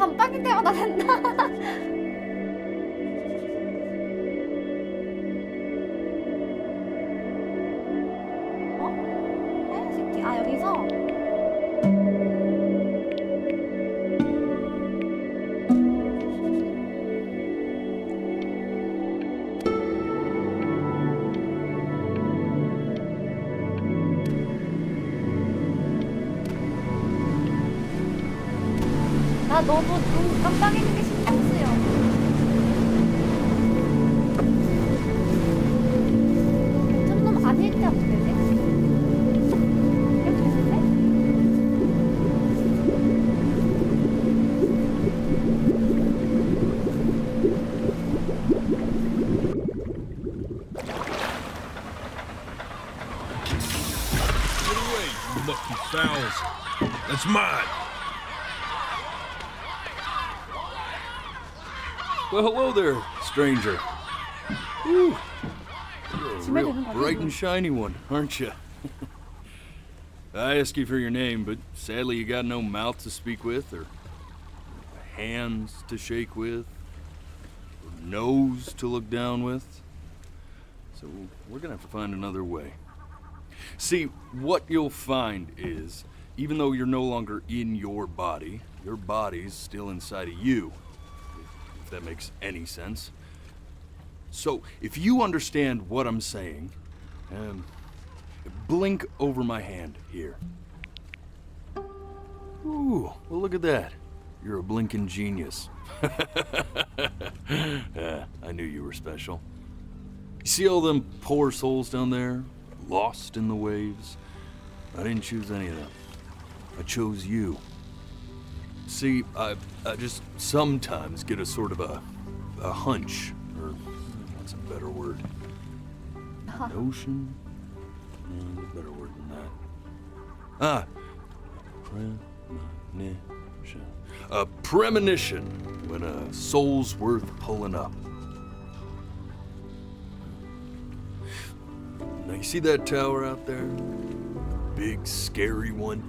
깜빡일 때마다 된다. 어? 하얀색이 아 여기서 나 너무 눈 깜빡이는 게 신경 쓰여. 좀 아닐 때 어떻게 돼? 이렇게 됐네? Get away, you lucky fowls. That's mine. Well, hello there, stranger. Whew. You're a real bright and shiny one, aren't you? I asked you for your name, but sadly you got no mouth to speak with, or hands to shake with, or nose to look down with. So we're gonna have to find another way. See, what you'll find is, even though you're no longer in your body's still inside of you. If that makes any sense. So, if you understand what I'm saying, blink over my hand here. Ooh, well look at that. You're a blinking genius. I knew you were special. You see all them poor souls down there, lost in the waves? I didn't choose any of them. I chose you. See, I just sometimes get a sort of a hunch, or what's a better word? Notion? No, better word than that. Premonition. A premonition when a soul's worth pulling up. Now you see that tower out there? The big, scary one?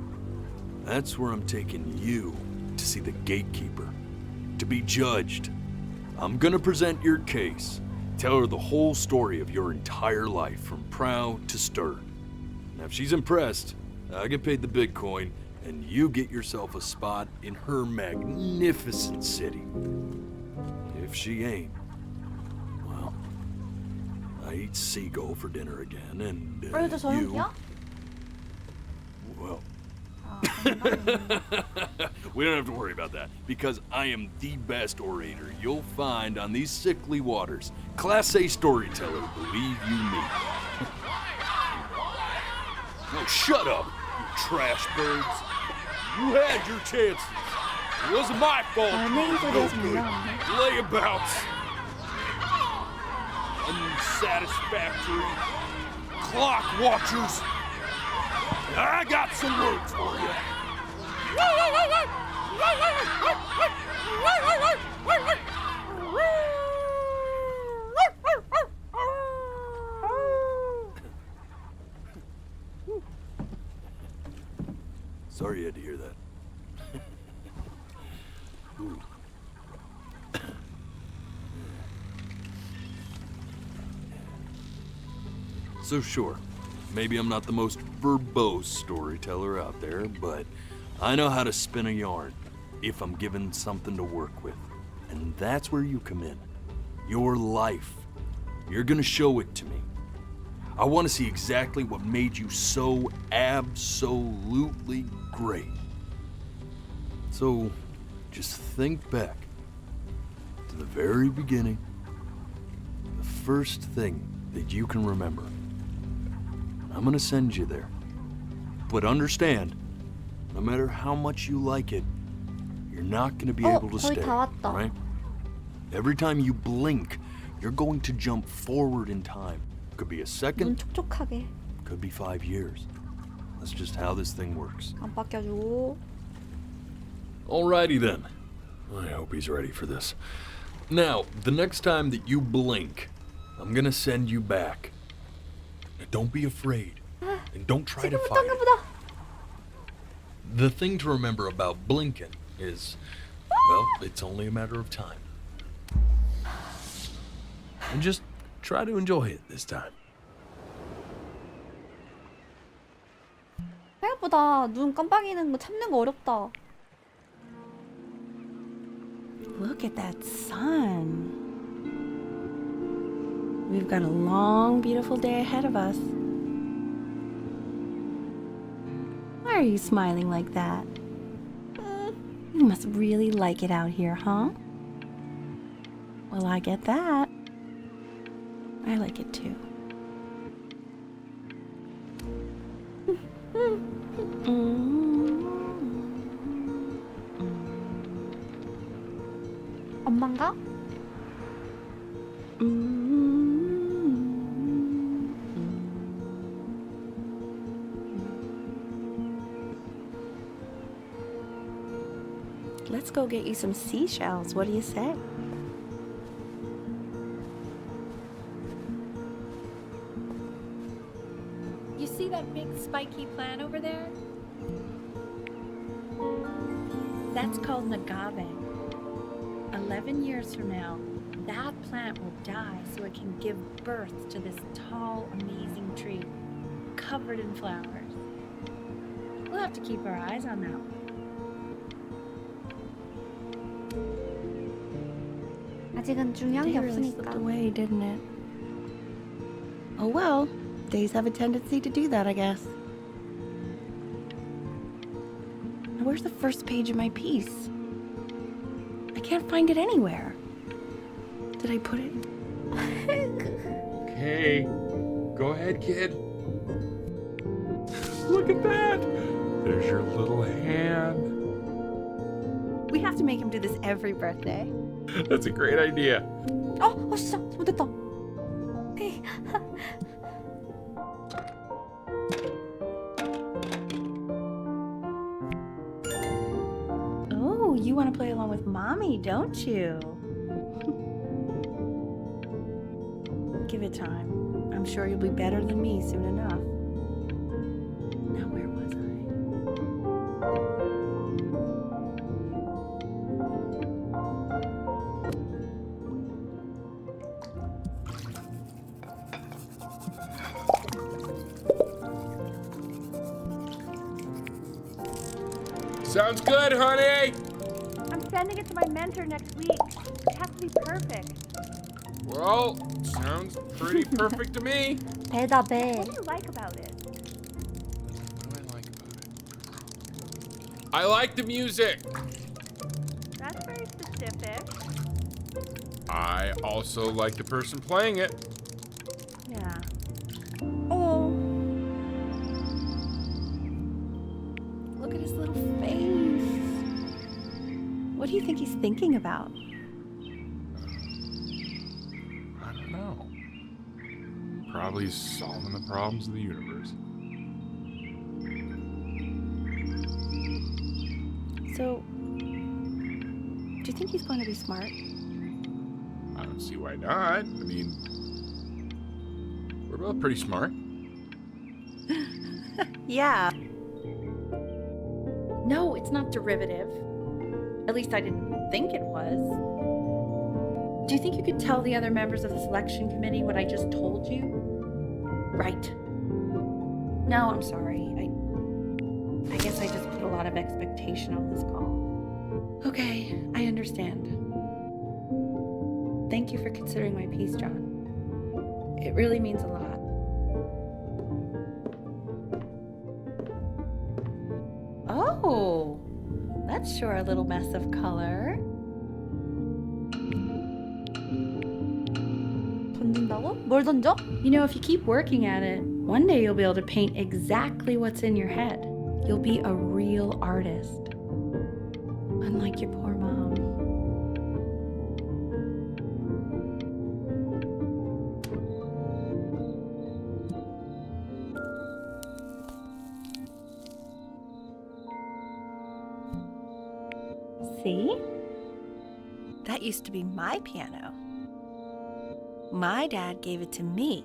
That's where I'm taking you. To see the gatekeeper, to be judged. I'm gonna present your case, tell her the whole story of your entire life from prow to stern. Now if she's impressed, I get paid the Bitcoin and you get yourself a spot in her magnificent city. If she ain't, well, I eat seagull for dinner again and you... Well... We don't have to worry about that, because I am the best orator you'll find on these sickly waters. Class A storyteller, believe you me. Oh, shut up, you trash birds. You had your chances. It wasn't my fault. No good layabouts. Unsatisfactory clock watchers. I got some words for you. Sorry you had to hear that. Ooh. So sure, maybe I'm not the most verbose storyteller out there, but I know how to spin a yarn if I'm given something to work with. And that's where you come in. Your life. You're gonna show it to me. I want to see exactly what made you so absolutely great. So, just think back to the very beginning, the first thing that you can remember. I'm gonna send you there. But understand, no matter how much you like it, you're not gonna be able to stay, right? Every time you blink, you're going to jump forward in time. Could be a second, 눈 촉촉하게. could be 5 years. That's just how this thing works. 안 바뀌어줘. Alrighty then. I hope he's ready for this. Now, the next time that you blink, I'm gonna send you back. Now, don't be afraid. And don't try to fight it. The thing to remember about blinking is Well, it's only a matter of time. And just try to enjoy it this time. 생각보다 눈 깜빡이는 거 참는 거 어렵다. Look at that sun. We've got a long, beautiful day ahead of us. Why are you smiling like that? You must really like it out here, huh? Well, I get that. I like it too. 엄마인가? Let's go get you some seashells. What do you say? You see that big spiky plant over there? That's called an agave. 11 years from now, that plant will die so it can give birth to this tall, amazing tree covered in flowers. We'll have to keep our eyes on that one. 아직은 중요한 게 Day really 없으니까. slipped away, didn't it? Oh well, days have a tendency to do that, I guess. Now, where's the first page of my piece? I can't find it anywhere. Did I put it? Okay, go ahead, kid. Look at that. There's your little hand. We have to make him do this every birthday. That's a great idea. 진짜 못했다. 에이. Oh, you want to play along with Mommy, don't you? Give it time. I'm sure you'll be better than me soon enough. Now, where was I? Sounds good, honey. I'm sending it to my mentor next week. It has to be perfect. Well, sounds pretty perfect to me. 대답해. What do you like about it? What do I like about it? I like the music. That's very specific. I also like the person playing it. Yeah. 어. Look at his little face. What do you think he's thinking about? I don't know. Probably solving the problems of the universe. So, do you think he's going to be smart? I don't see why not. I mean, we're both pretty smart. Yeah. No, it's not derivative. At least I didn't think it was. Do you think you could tell the other members of the selection committee what I just told you? Right. No, I'm sorry. I guess I just put a lot of expectation on this call. Okay, I understand. Thank you for considering my piece, John. It really means a lot. Oh, that's sure a little mess of color. 던진다고? 뭘 던져? You know, if you keep working at it, one day you'll be able to paint exactly what's in your head. You'll be a real artist. Unlike your poor mom. See? That used to be my piano. My dad gave it to me.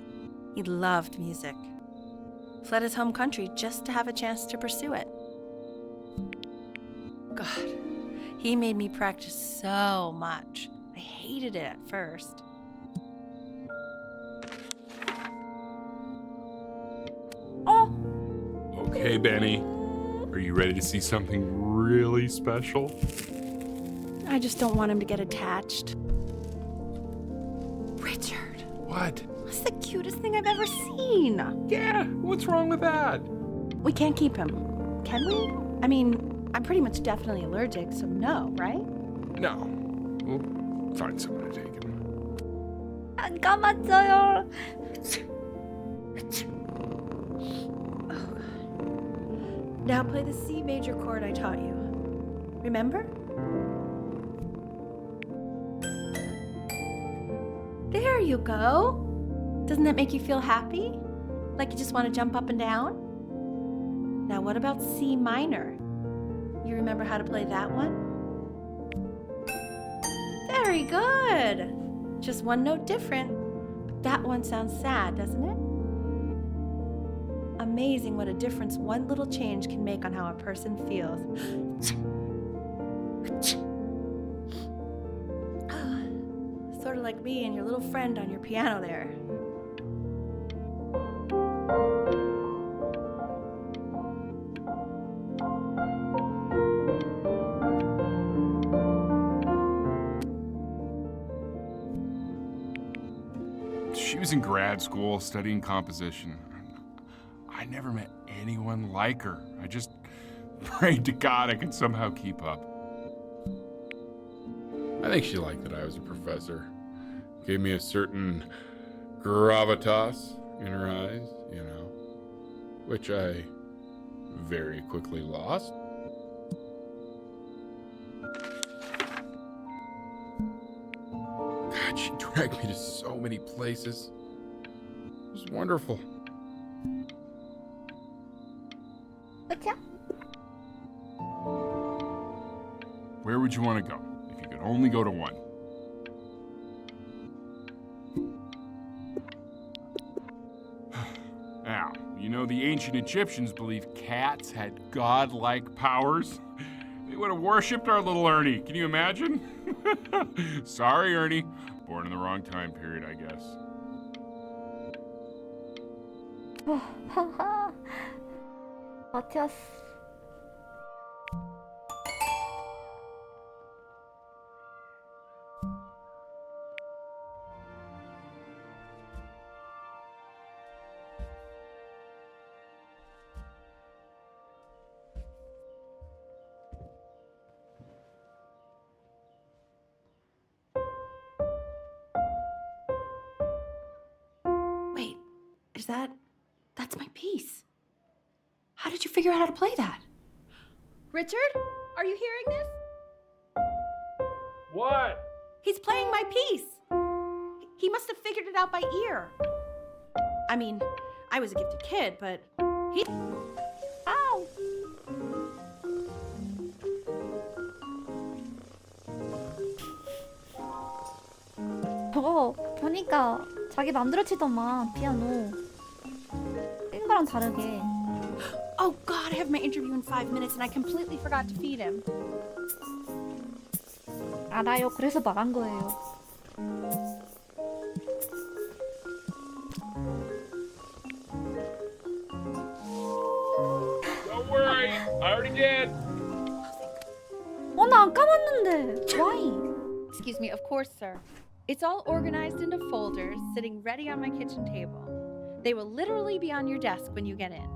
He loved music. Fled his home country just to have a chance to pursue it. God, He made me practice so much. I hated it at first. Okay, Benny. Are you ready to see something really special? I just don't want him to get attached. Richard, What? that's the cutest thing I've ever seen. Yeah, what's wrong with that? We can't keep him, can we? I mean, I'm pretty much definitely allergic, so no, right? No. We'll find someone to take him. 안 감았어요. Now play the C major chord I taught you. Remember? There you go. Doesn't that make you feel happy? Like you just want to jump up and down? Now what about C minor? You remember how to play that one? Very good. Just one note different. But that one sounds sad, doesn't it? Amazing what a difference one little change can make on how a person feels. Sort of like me and your little friend on your piano there. She was in grad school studying composition. I never met anyone like her. I just prayed to God I could somehow keep up. I think she liked that I was a professor. Gave me a certain gravitas in her eyes, you know, which I very quickly lost. God, she dragged me to so many places. It was wonderful. 끝이야? Where would you want to go if you could only go to one? Now, you know the ancient Egyptians believed cats had godlike powers. They would have worshipped our little Ernie. Can you imagine? Sorry, Ernie. Born in the wrong time period, I guess. 버텼어. Wait, that's my piece. How did you figure out how to play that? Richard, are you hearing this? What? He's playing my piece. He must have figured it out by ear. I mean, I was a gifted kid, but he... Ow! 저거 보니까 자기 맘대로 치더만 피아노. 뛴 거랑 다르게. Oh God, I have my interview in 5 minutes and I completely forgot to feed him. 알아요. 그래서 말한 거예요. Don't worry, I already did. 나 안 까봤는데. Why? Excuse me, of course, sir. It's all organized into folders, sitting ready on my kitchen table. They will literally be on your desk when you get in.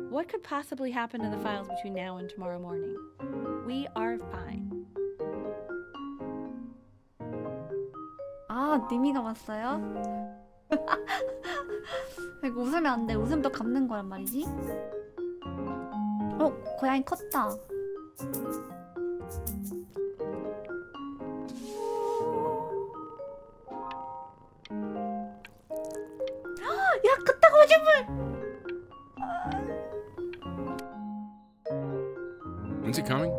What could possibly happen to the files between now and tomorrow morning? We are fine. 아, 니미가 왔어요? 이거 웃으면 안 돼. 웃으면 또 갚는 거란 말이지? 고양이 컸다. 야, 컸다, 거짓말! When's he coming?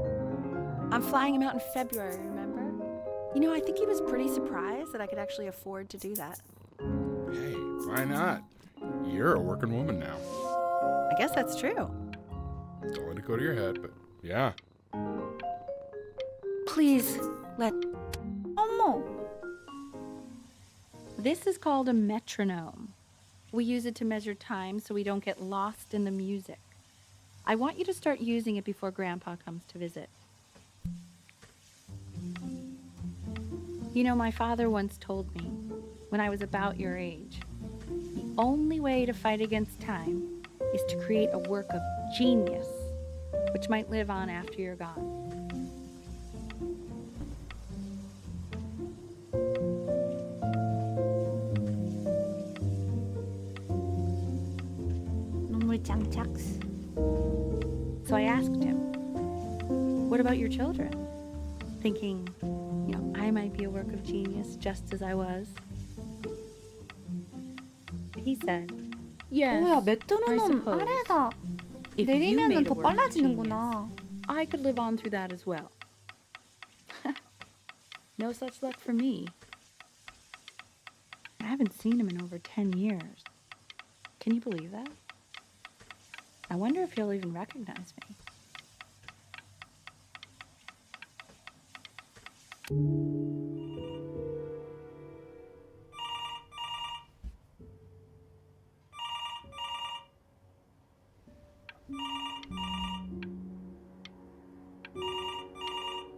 I'm flying him out in February, remember? You know, I think he was pretty surprised that I could actually afford to do that. Hey, why not? You're a working woman now. I guess that's true. Don't let it go to your head, but yeah. Please, let... 어머. This is called a metronome. We use it to measure time so we don't get lost in the music. I want you to start using it before Grandpa comes to visit. You know, my father once told me, when I was about your age, the only way to fight against time is to create a work of genius, which might live on after you're gone. 눈물 장착. So I asked him, what about your children? Thinking, you know, I might be a work of genius just as I was. He said, yes, 뭐야, I 메트로놈 suppose. 아래가 If you 내리면은 made a 더 work of 빨라지는구나. genius, I could live on through that as well. No such luck for me. I haven't seen him in over 10 years. Can you believe that? I wonder if he'll even recognize me.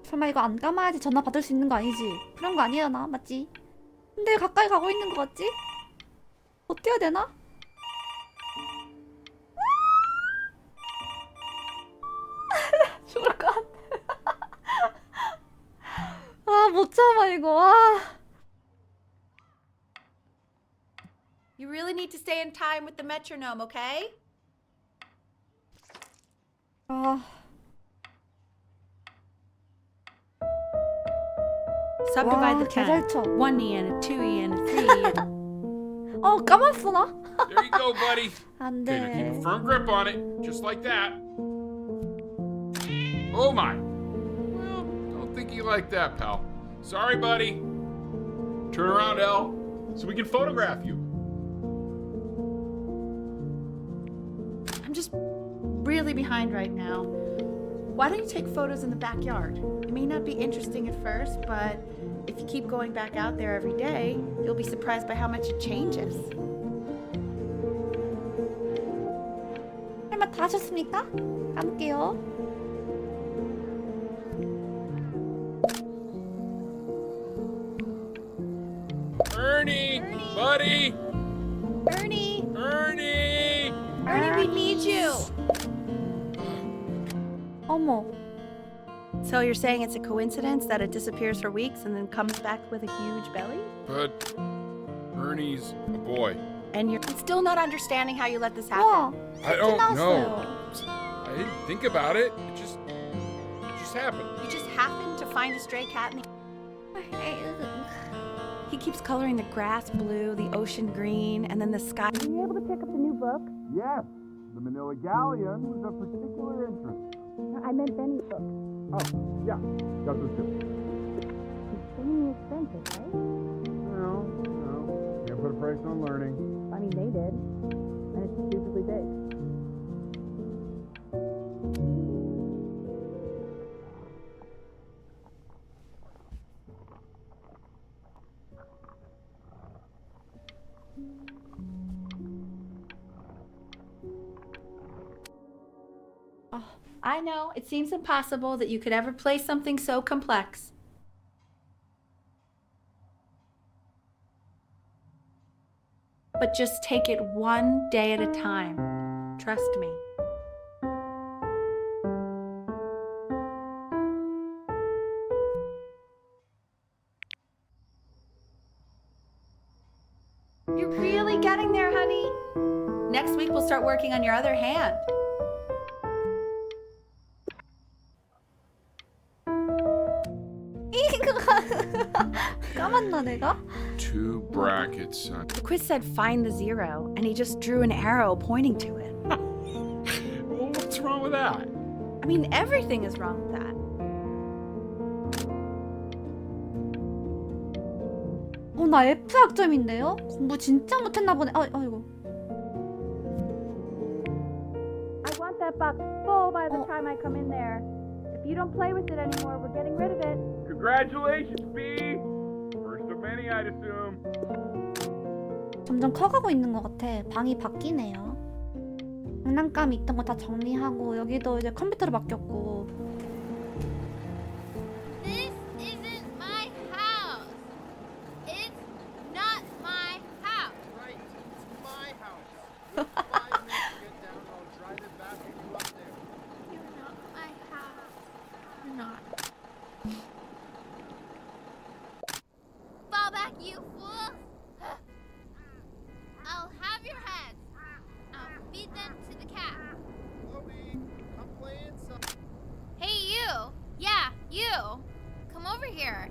설마 이거 안 감아야지 전화 받을 수 있는 거 아니지? 그런 거 아니잖아, 맞지? 근데 가까이 가고 있는 거 같지? 어떻게 해야 되나? 죽을 것 같아. 아, 못 참아 이거. 아. You really need to stay in time with the metronome, okay? 아. Subdivide 와, the 개잘 10. 쳐. 1E and a 2E and a 3E. And... 어, 까먹었어 나? There you go, buddy. 안 Okay, now keep 돼. a firm grip on it, just like that. Oh my. Well, don't think you like that, pal. Sorry, buddy. Turn around, Elle, so we can photograph you. I'm just really behind right now. Why don't you take photos in the backyard? It may not be interesting at first, but if you keep going back out there every day, you'll be surprised by how much it changes. 할 말 다 하셨습니까? 감을게요. Ernie, buddy. Ernie! Ernie. Ernie, we need you! 어머. So you're saying it's a coincidence that it disappears for weeks and then comes back with a huge belly? But Ernie's a boy. And you're still not understanding how you let this 와, happen? I don't know. 나왔어요. I didn't think about it. It just happened. You just happened to find a stray cat in the... He keeps coloring the grass blue, the ocean green, and then the sky. Were you able to pick up the new book? Yes, the Manila Galleon was of particular interest. I meant Benny's book. Oh, yeah, that was good. It's extremely expensive, right? No, can't put a price on learning. I mean, they did. And it's stupidly big. I know, it seems impossible that you could ever play something so complex. But just take it one day at a time. Trust me. You're really getting there, honey. Next week we'll start working on your other hand. 까맣나 내가? 2 brackets, son. The quiz said find the zero, and he just drew an arrow pointing to it. Well, what's wrong with that? I mean, everything is wrong with that. 나 F 학점인데요? 공부 진짜 못했나 보네. 아이고. I want that box full by the time I come in there. If If you don't play with it anymore, we're getting rid of it. Congratulations, B! First of many, I'd assume. 점점 커가고 있는 것 같아. 방이 바뀌네요. 장난감이 있던 거 다 정리하고 여기도 이제 컴퓨터로 바뀌었고. This isn't my house. It's not my house. Right, it's my house. Wait 5 minutes to get down, I'll drive it back and you up there. You're not my house. You're not. Fall back, you fool! I'll have your heads. I'll feed them to the cat. Chloe, I'm playing some. Hey, you! Yeah, you! Come over here.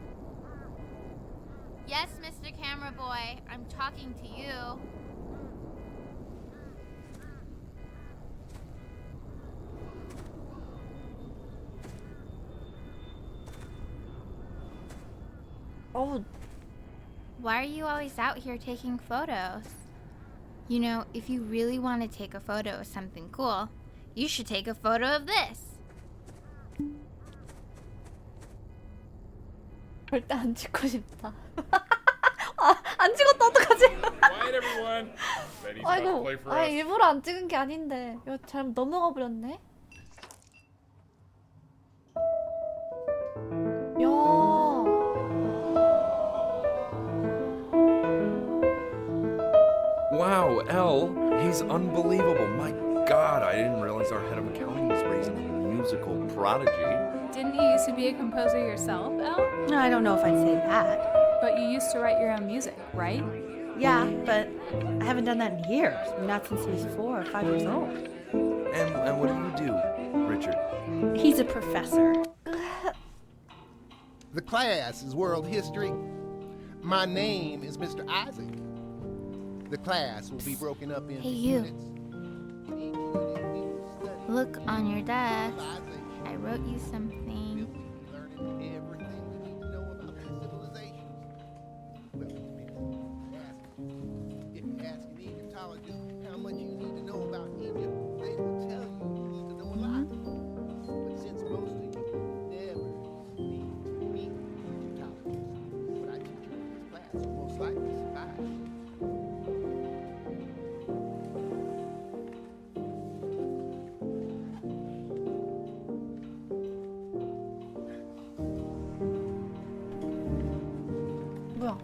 Yes, Mr. Camera Boy, I'm talking to you. 어우, Why are you always out here taking photos? You know, if you really want to take a photo of something cool, you should take a photo of this. 절대 안 찍고 싶다. 아, 안 찍었다 어떡하지? Quiet, everyone. Betty's about to 아이고, play for 아 us. 일부러 안 찍은 게 아닌데 이거 잘못 넘어가 버렸네. 야, Wow, Elle, he's unbelievable. My God, I didn't realize our head of accounting was raising a musical prodigy. Didn't you used to be a composer yourself, Elle? I don't know if I'd say that. But you used to write your own music, right? Yeah, but I haven't done that in years. Not since he was 4 or 5 years old. And what do you do, Richard? He's a professor. The class is world history. My name is Mr. Isaac. The class will be broken up into Hey, you. units. Each unit we will study Look on your desk. civilization. I wrote you something. We'll be learning everything we need to know about these civilizations. Well, if you ask an Egyptologist how much you need to know about Egypt, they will tell you you need to know a lot. But since most of you never need to meet Egyptologists, what I teach you in this class will most likely suffice. 뭐야?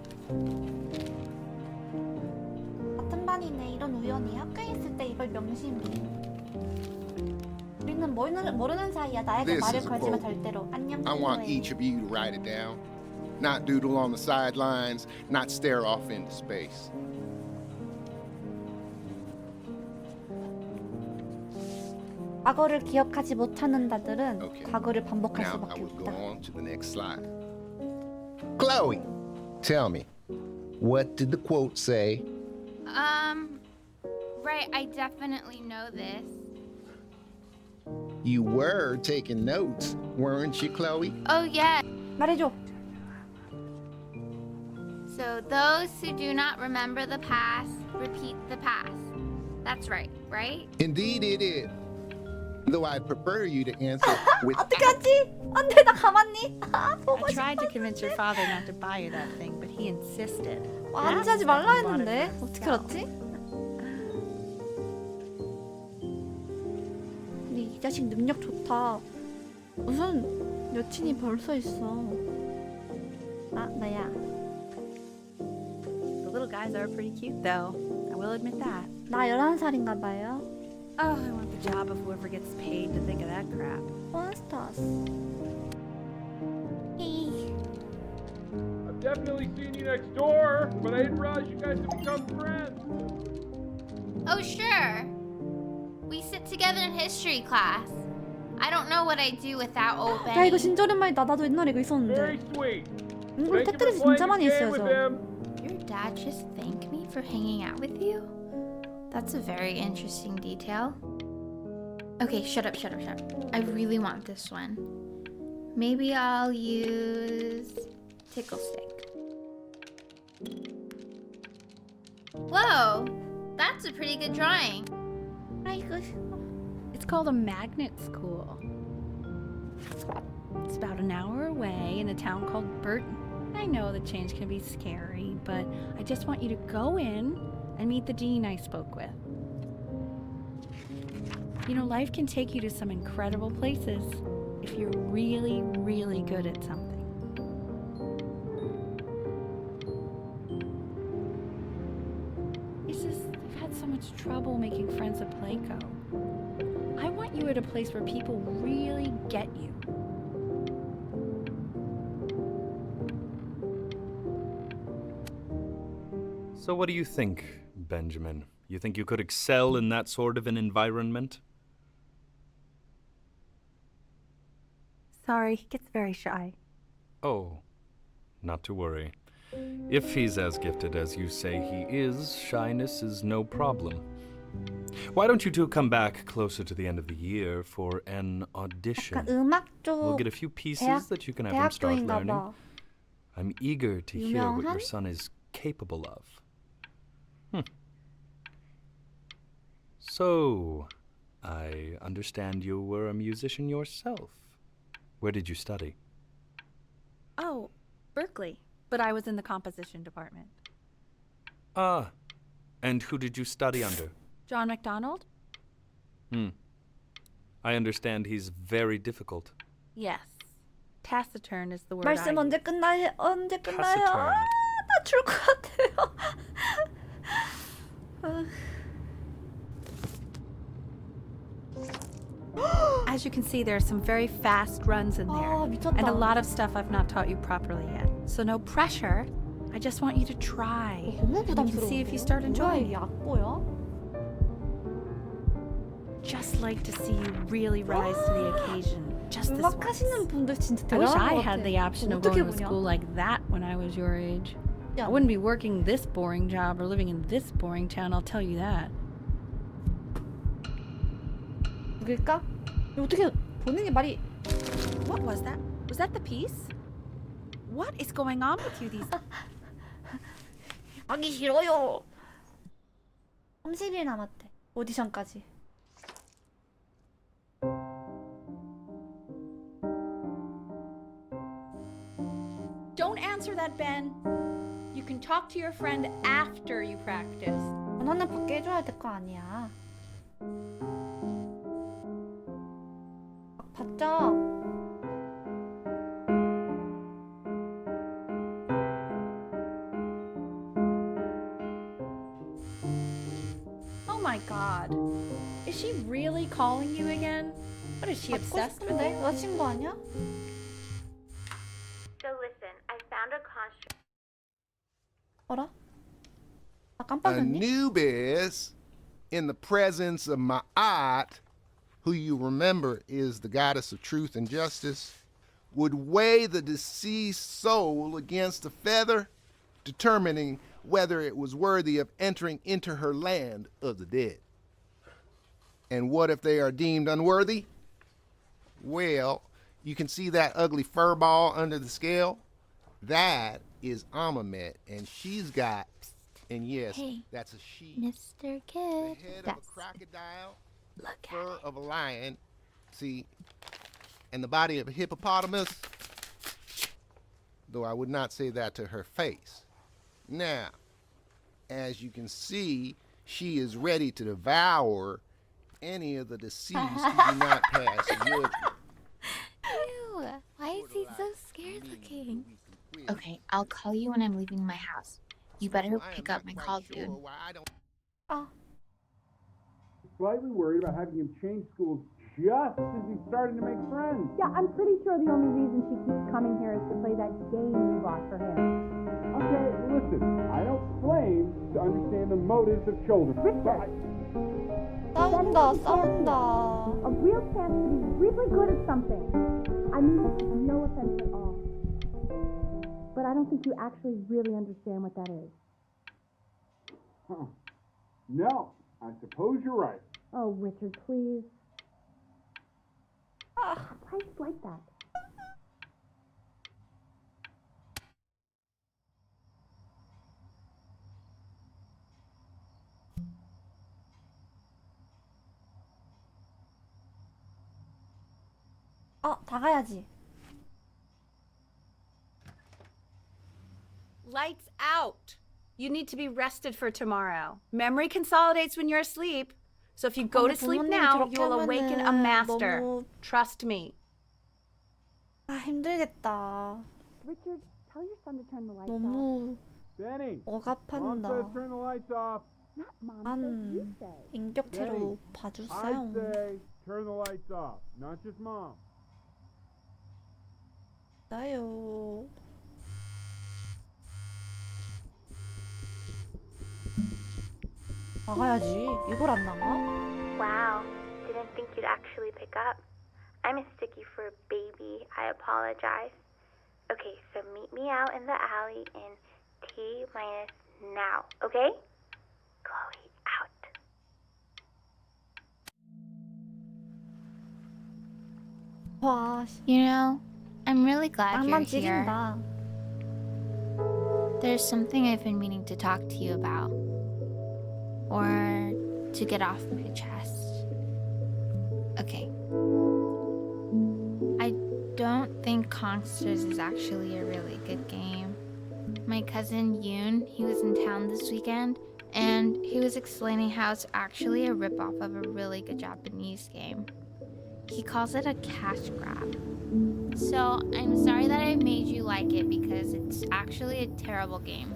같은 반이네. 이런 우연이 학교에 있을 때 이걸 명심해. 우리는 모르는 사이야. 나에게 This 말을 is a 걸지만 quote. 절대로 안녕. I want 친구해. each of you to write it down. Not doodle on the sidelines, not stare off into space. 과거를 기억하지 못하는 자들은 Okay. 과거를 반복할 Now I 수밖에 will go 없다. on to the next slide. Chloe, tell me, what did the quote say? Right, I definitely know this. You were taking notes, weren't you, Chloe? Oh, yeah. 말해줘. So those who do not remember the past repeat the past. That's right, right? Indeed it is. Though I'd prefer you to answer with 어떻게 하지? 안돼 나 가만히. 아 보고 I 싶어. tried to convince your father not to buy you that thing, but he insisted. 안지하지 말라 했는데 어떻게 알았지? 근데 이 자식 능력 좋다. 무슨 여친이 벌써 있어. 아 나야. The little guys are pretty cute, though. I will admit that. 나 11살인가 봐요. Oh, I want the job of whoever gets paid to think of that crap. 몬스터스. I've definitely seen you next door, but I didn't realize you guys had become friends. Oh, sure. We sit together in history class. I don't know what I'd do without old 야 Benny. 이거 진짜 오랜만이다. 나도 옛날에 이거 Very 있었는데. sweet. 이걸 Thank you for 테트리스 playing 진짜 많이 this game 했어요 with 저. him. Your dad just thanked me for hanging out with you? That's a very interesting detail. Okay, shut up. I really want this one. Maybe I'll use Tickle Stick. Whoa, that's a pretty good drawing. 아이고. It's called a magnet school. It's about an hour away in a town called Burton. I know the change can be scary, but I just want you to go in and meet the dean I spoke with. You know, life can take you to some incredible places if you're really, really good at something. It's just, I've had so much trouble making friends at Playco. I want you at a place where people really get you. So what do you think, Benjamin? You think you could excel in that sort of an environment? Sorry, he gets very shy. Oh, not to worry. If he's as gifted as you say he is, shyness is no problem. Why don't you two come back closer to the end of the year for an audition? 약간 음악 We'll 쪽 get a few pieces 대학, that you can have him start 대학교인가 learning. 봐. I'm eager to hear what your 유명한? son is capable of. So, I understand you were a musician yourself. Where did you study? Oh, Berkeley. But I was in the composition department. Ah, and who did you study under? John MacDonald? I understand he's very difficult. Yes. Taciturn is the word I 말씀 use. 언제 끝나요? 언제 끝나요? Taciturn. 나 줄 것 같아요. As you can see, there are some very fast runs in there. 아, 미쳤다. And a lot of stuff I've not taught you properly yet. So no pressure. I just want you to try. 너무 And you can see if you 부담스러운데요? start 뭐야, enjoying 이 it. 악보야? Just like to see you really rise to the occasion. Just this 음악 once. 하시는 분들 진짜 I wish 대단한 I 것 had 같아. the option of 어떻게 going to 보냐? school like that when I was your age. 야, I wouldn't be working this boring job or living in this boring town, I'll tell you that. 누굴까? 어떻게 보는 게 말이 What was that? Was that the piece? What is going on with you these... 하기 싫어요. 30일 남았대. 오디션까지. Don't answer that, Ben. You can talk to your friend after you practice. 전화는 받게 해줘야 될 거 아니야. 받자. Oh my god. Is she really calling you again? What is she 받고 obsessed with? 싶은데? 여자친구 아니야? So listen, I found a construct. 어라? 아 깜빡이었니? Anubis, in the presence of Ma'at, who you remember is the goddess of truth and justice, would weigh the deceased soul against a feather, determining whether it was worthy of entering into her land of the dead. And what if they are deemed unworthy? Well, you can see that ugly fur ball under the scale? That is Amamet, and she's got, and yes, Hey, that's a she. Mr. The Kid. head of That's a crocodile, Look at fur it. of a lion, see, and the body of a hippopotamus, though I would not say that to her face. Now, as you can see, she is ready to devour any of the deceased who do not pass judgment. Ew, why is he so scared looking? Okay, I'll call you when I'm leaving my house. You better pick up my call, dude. 아 Slightly worried about having him change schools just as he's starting to make friends. Yeah, I'm pretty sure the only reason she keeps coming here is to play that game you bought for him. Okay, listen, I don't claim to understand the motives of children. but 싸운다 싸운다. A real chance to be really good at something. I mean, no offense at all. But I don't think you actually really understand what that is. No, I suppose you're right. Oh, Richard, please. Why are you like that? 아 다 가야지. Lights out. You need to be rested for tomorrow. Memory consolidates when you're asleep. So if you go to sleep 부모님이 now, 저렇게 you will awaken a 하면은 master. 너무 Trust me. 힘들겠다. Richard, tell your son to turn the lights off. 너무 Benny, 억압한다. turn the lights off. Not mom says, you 한 say. 인격체로 봐주세요. turn the lights off, not just mom. 나요. 나가야지. 이걸 안 나가? Wow, didn't think you'd actually pick up. I'm a sticky for a baby. I apologize. Okay, so meet me out in the alley in T minus now, okay? Chloe, out. 와, You know, I'm really glad you're 낭만 here. 지린다. There's something I've been meaning to talk to you about. Or to get off my chest. Okay. I don't think Consters is actually a really good game. My cousin Yoon, he was in town this weekend, and he was explaining how it's actually a ripoff of a really good Japanese game. He calls it a cash grab. So I'm sorry that I made you like it because it's actually a terrible game.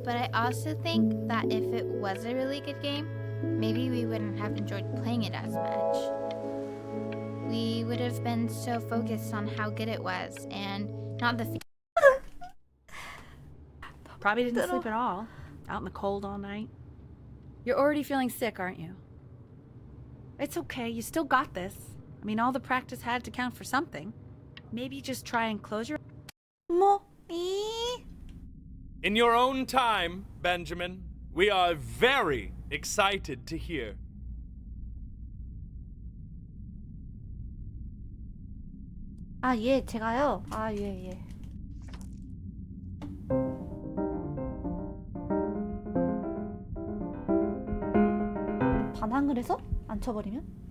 But I also think that if it was a really good game, maybe we wouldn't have enjoyed playing it as much. We would have been so focused on how good it was and not the Probably didn't sleep at all. Out in the cold all night. You're already feeling sick, aren't you? It's okay. You still got this. I mean, all the practice had to count for something. Maybe just try and close your... 뭐? In your own time, Benjamin, we are very excited to hear. 예, 제가요? 예. 반항을 해서 안 쳐버리면?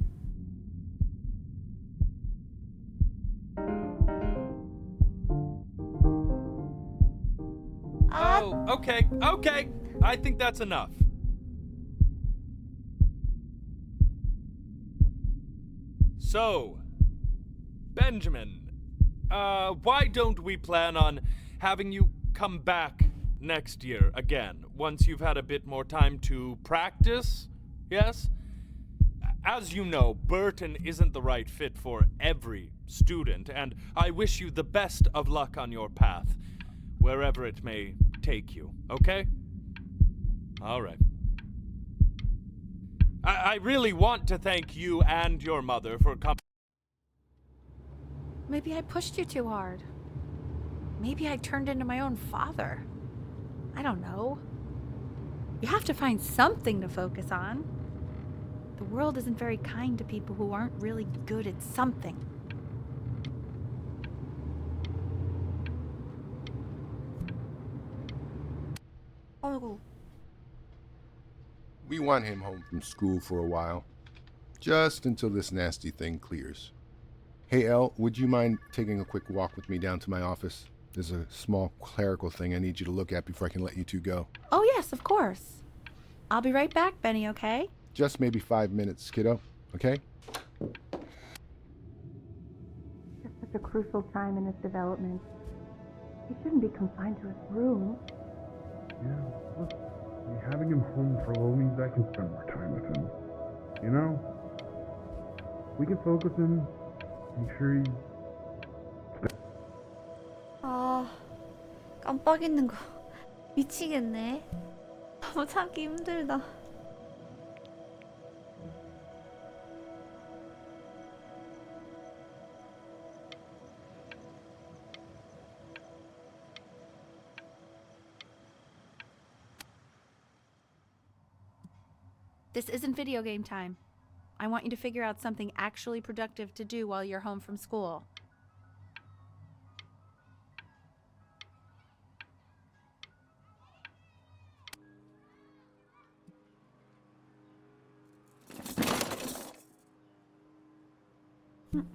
Oh, okay. I think that's enough. So, Benjamin, why don't we plan on having you come back next year again, once you've had a bit more time to practice? Yes? As you know, Burton isn't the right fit for every student, and I wish you the best of luck on your path, wherever it may take you, okay? All right. I really want to thank you and your mother for coming. Maybe I pushed you too hard. Maybe I turned into my own father. I don't know. You have to find something to focus on. The world isn't very kind to people who aren't really good at something. 아이고. We want him home from school for a while. Just until this nasty thing clears. Hey, Elle, would you mind taking a quick walk with me down to my office? There's a small clerical thing I need you to look at before I can let you two go. Oh, yes, of course. I'll be right back, Benny, okay? Just maybe 5 minutes, kiddo, okay? It's such a crucial time in his development. He shouldn't be confined to his room. Yeah, look, having him home for a little means I can spend more time with him. You know? We can focus him, make sure he... 깜빡이는 거 미치겠네. 너무 참기 힘들다. This isn't video game time. I want you to figure out something actually productive to do while you're home from school.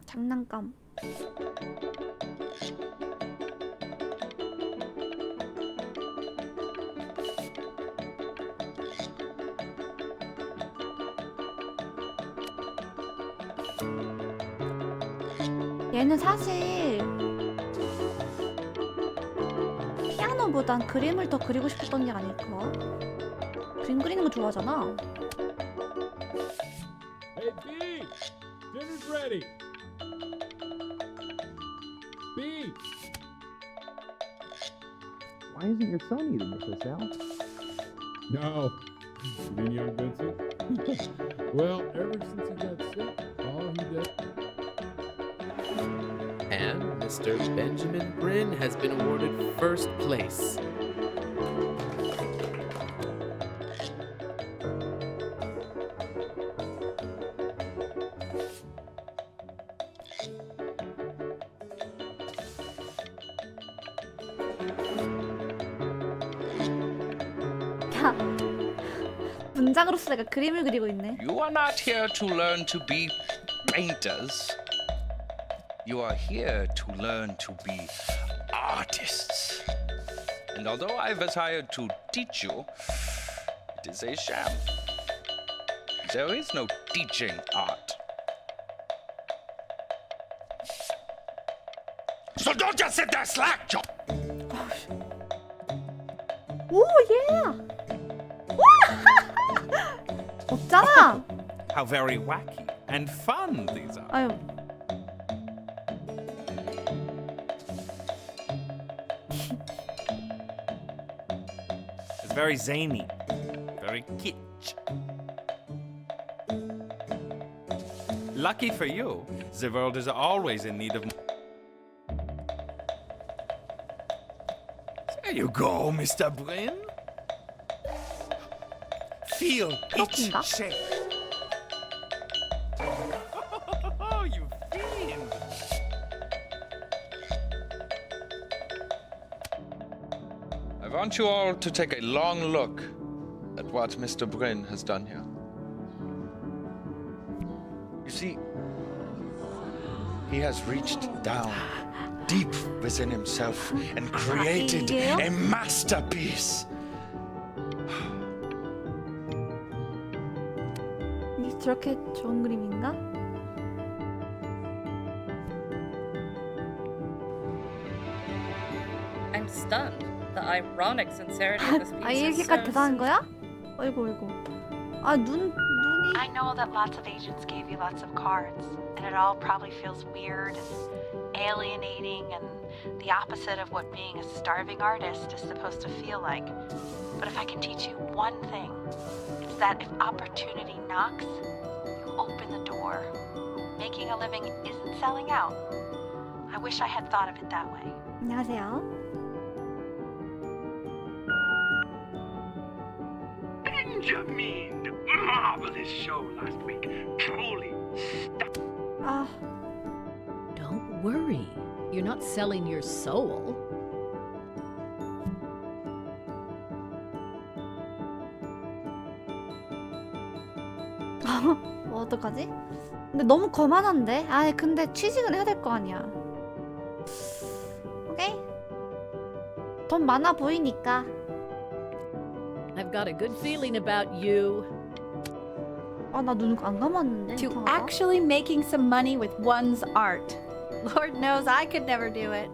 장난감. 얘는 사실 피아노보단 그림을 더 그리고 싶었던 게 아닐까? 그림 그리는 거 좋아하잖아. Hey, B! Dinner's ready! B! Why isn't your son eating with us, Al? No. You mean young Vincent? Well, ever since he got sick, all he did... And Mr. Benjamin Bryn has been awarded first place. 야, 문장으로서 내가 그림을 그리고 있네. You are not here to learn to be painters. You are here to learn to be artists. And although I was hired to teach you, it is a sham. There is no teaching art. So don't just sit there slack, Joe! 오, 예! 없잖아! How very wacky and fun these are. 아유. It's very zany, very kitsch. Lucky for you, the world is always in need of... There you go, Mr. Bryn. Feel each 그렇군가? shape. Oh, you fiend. I want you all to take a long look at what Mr. Bryn has done here. You see, he has reached down deep within himself and created 이게요? a masterpiece. 이게 저렇게 좋은 그림인가? I'm stunned. The ironic sincerity of this 아, piece is 이렇게까지 so 대단한 거야? 어이구, 어이구. 아, 눈이. I know that lots of agents gave you lots of cards, and it all probably feels weird and alienating and the opposite of what being a starving artist is supposed to feel like. But if I can teach you one thing, it's that if opportunity knocks, you open the door. Making a living isn't selling out. I wish I had thought of it that way. 안녕하세요. Benjamin, marvelous show last week. Truly 아, Don't worry. You're not selling your soul. 어떡하지? 근데 너무 거만한데? 아, 근데 취직은 해야 될 거 아니야. 오케이? 돈 많아 보이니까. I've got a good feeling about you. 아, 나 눈 안 감았는데. To 이상하다. actually making some money with one's art. Lord knows I could never do it.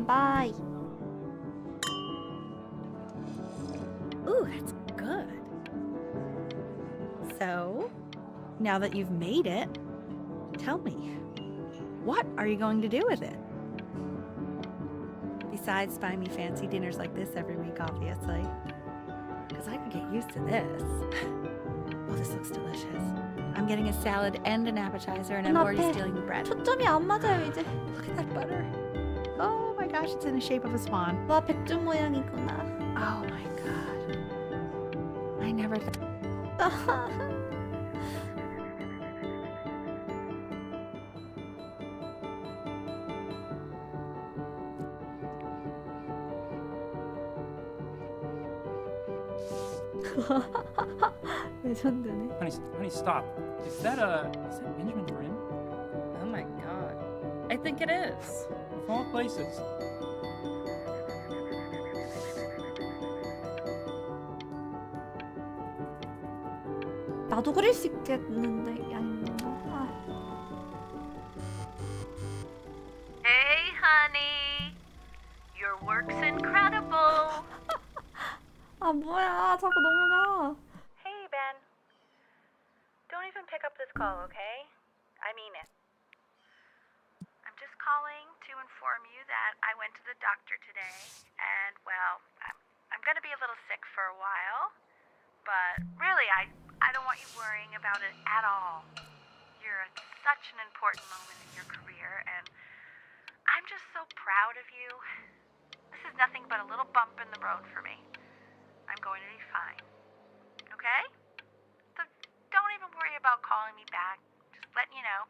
바이. Ooh, that's good. So, now that you've made it, tell me, what are you going to do with it? Besides buying me fancy dinners like this every week, obviously. Because I could get used to this. Oh, this looks delicious. I'm getting a salad and an appetizer, and I'm already 눈앞에 stealing the bread. 초점이 안 맞아요, 이제. Look at that butter. Oh my gosh, it's in the shape of a swan. 와, 백주 모양이구나. Oh my god. I never thought. 레전드네. Honey, stop. Is that Benjamin Brin? Oh my god. I think it is. Of all places. 나도 그릴 수 있겠는데 아닌가? 아. Hey, honey. Your work's incredible. 아 뭐야? 자꾸 넘어가. Hey, Ben. Don't even pick up this call, okay? I mean it. I'm just calling to inform you that I went to the doctor today, and well, I'm gonna be a little sick for a while, but really, I don't want you worrying about it at all. You're at such an important moment in your career, and I'm just so proud of you. This is nothing but a little bump in the road for me. I'm going to be fine. Okay? So don't even worry about calling me back. Just letting you know.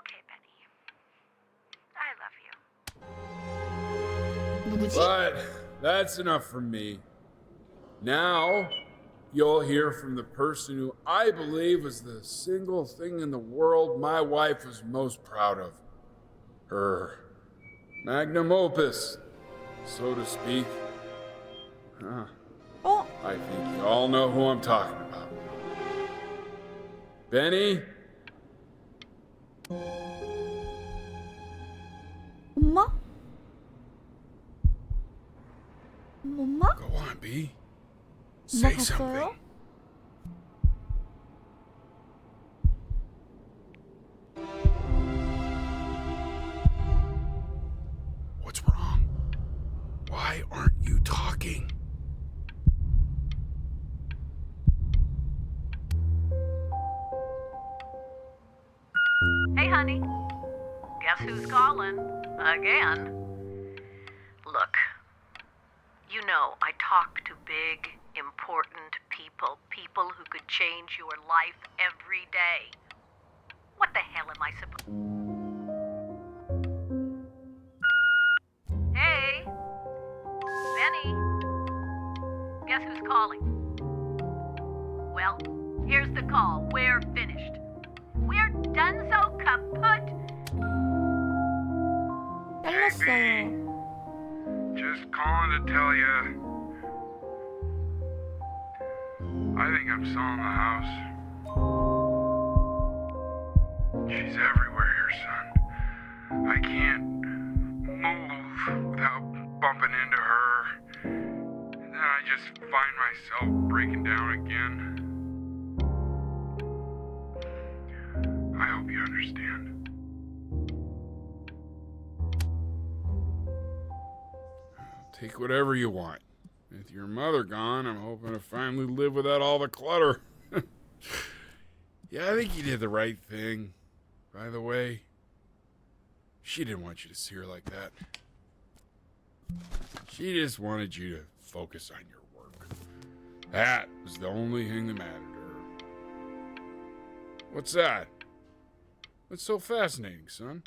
Okay, Benny. I love you. But that's enough from me. Now, you'll hear from the person who I believe was the single thing in the world my wife was most proud of. Her magnum opus, so to speak. I think you all know who I'm talking about. Benny? 엄마? 엄마? Go on, B. 엄마 Say 갔어요? something. What's wrong? Why aren't you talking? Hey, honey. Guess who's calling? Again. Look, you know I talk to big, important people who could change your life every day. What the hell am I supposed... Hey! Benny! Guess who's calling? Well, here's the call. We're finished. We're done so kaput! 잘렸어요. Just calling to tell you. I think I'm selling the house. She's everywhere here, son. I can't move without bumping into her. And then I just find myself breaking down again. I hope you understand. Take whatever you want. With your mother gone, I'm hoping to finally live without all the clutter. Yeah, I think you did the right thing. By the way, she didn't want you to see her like that. She just wanted you to focus on your work. That was the only thing that mattered to her. What's that? What's so fascinating, son?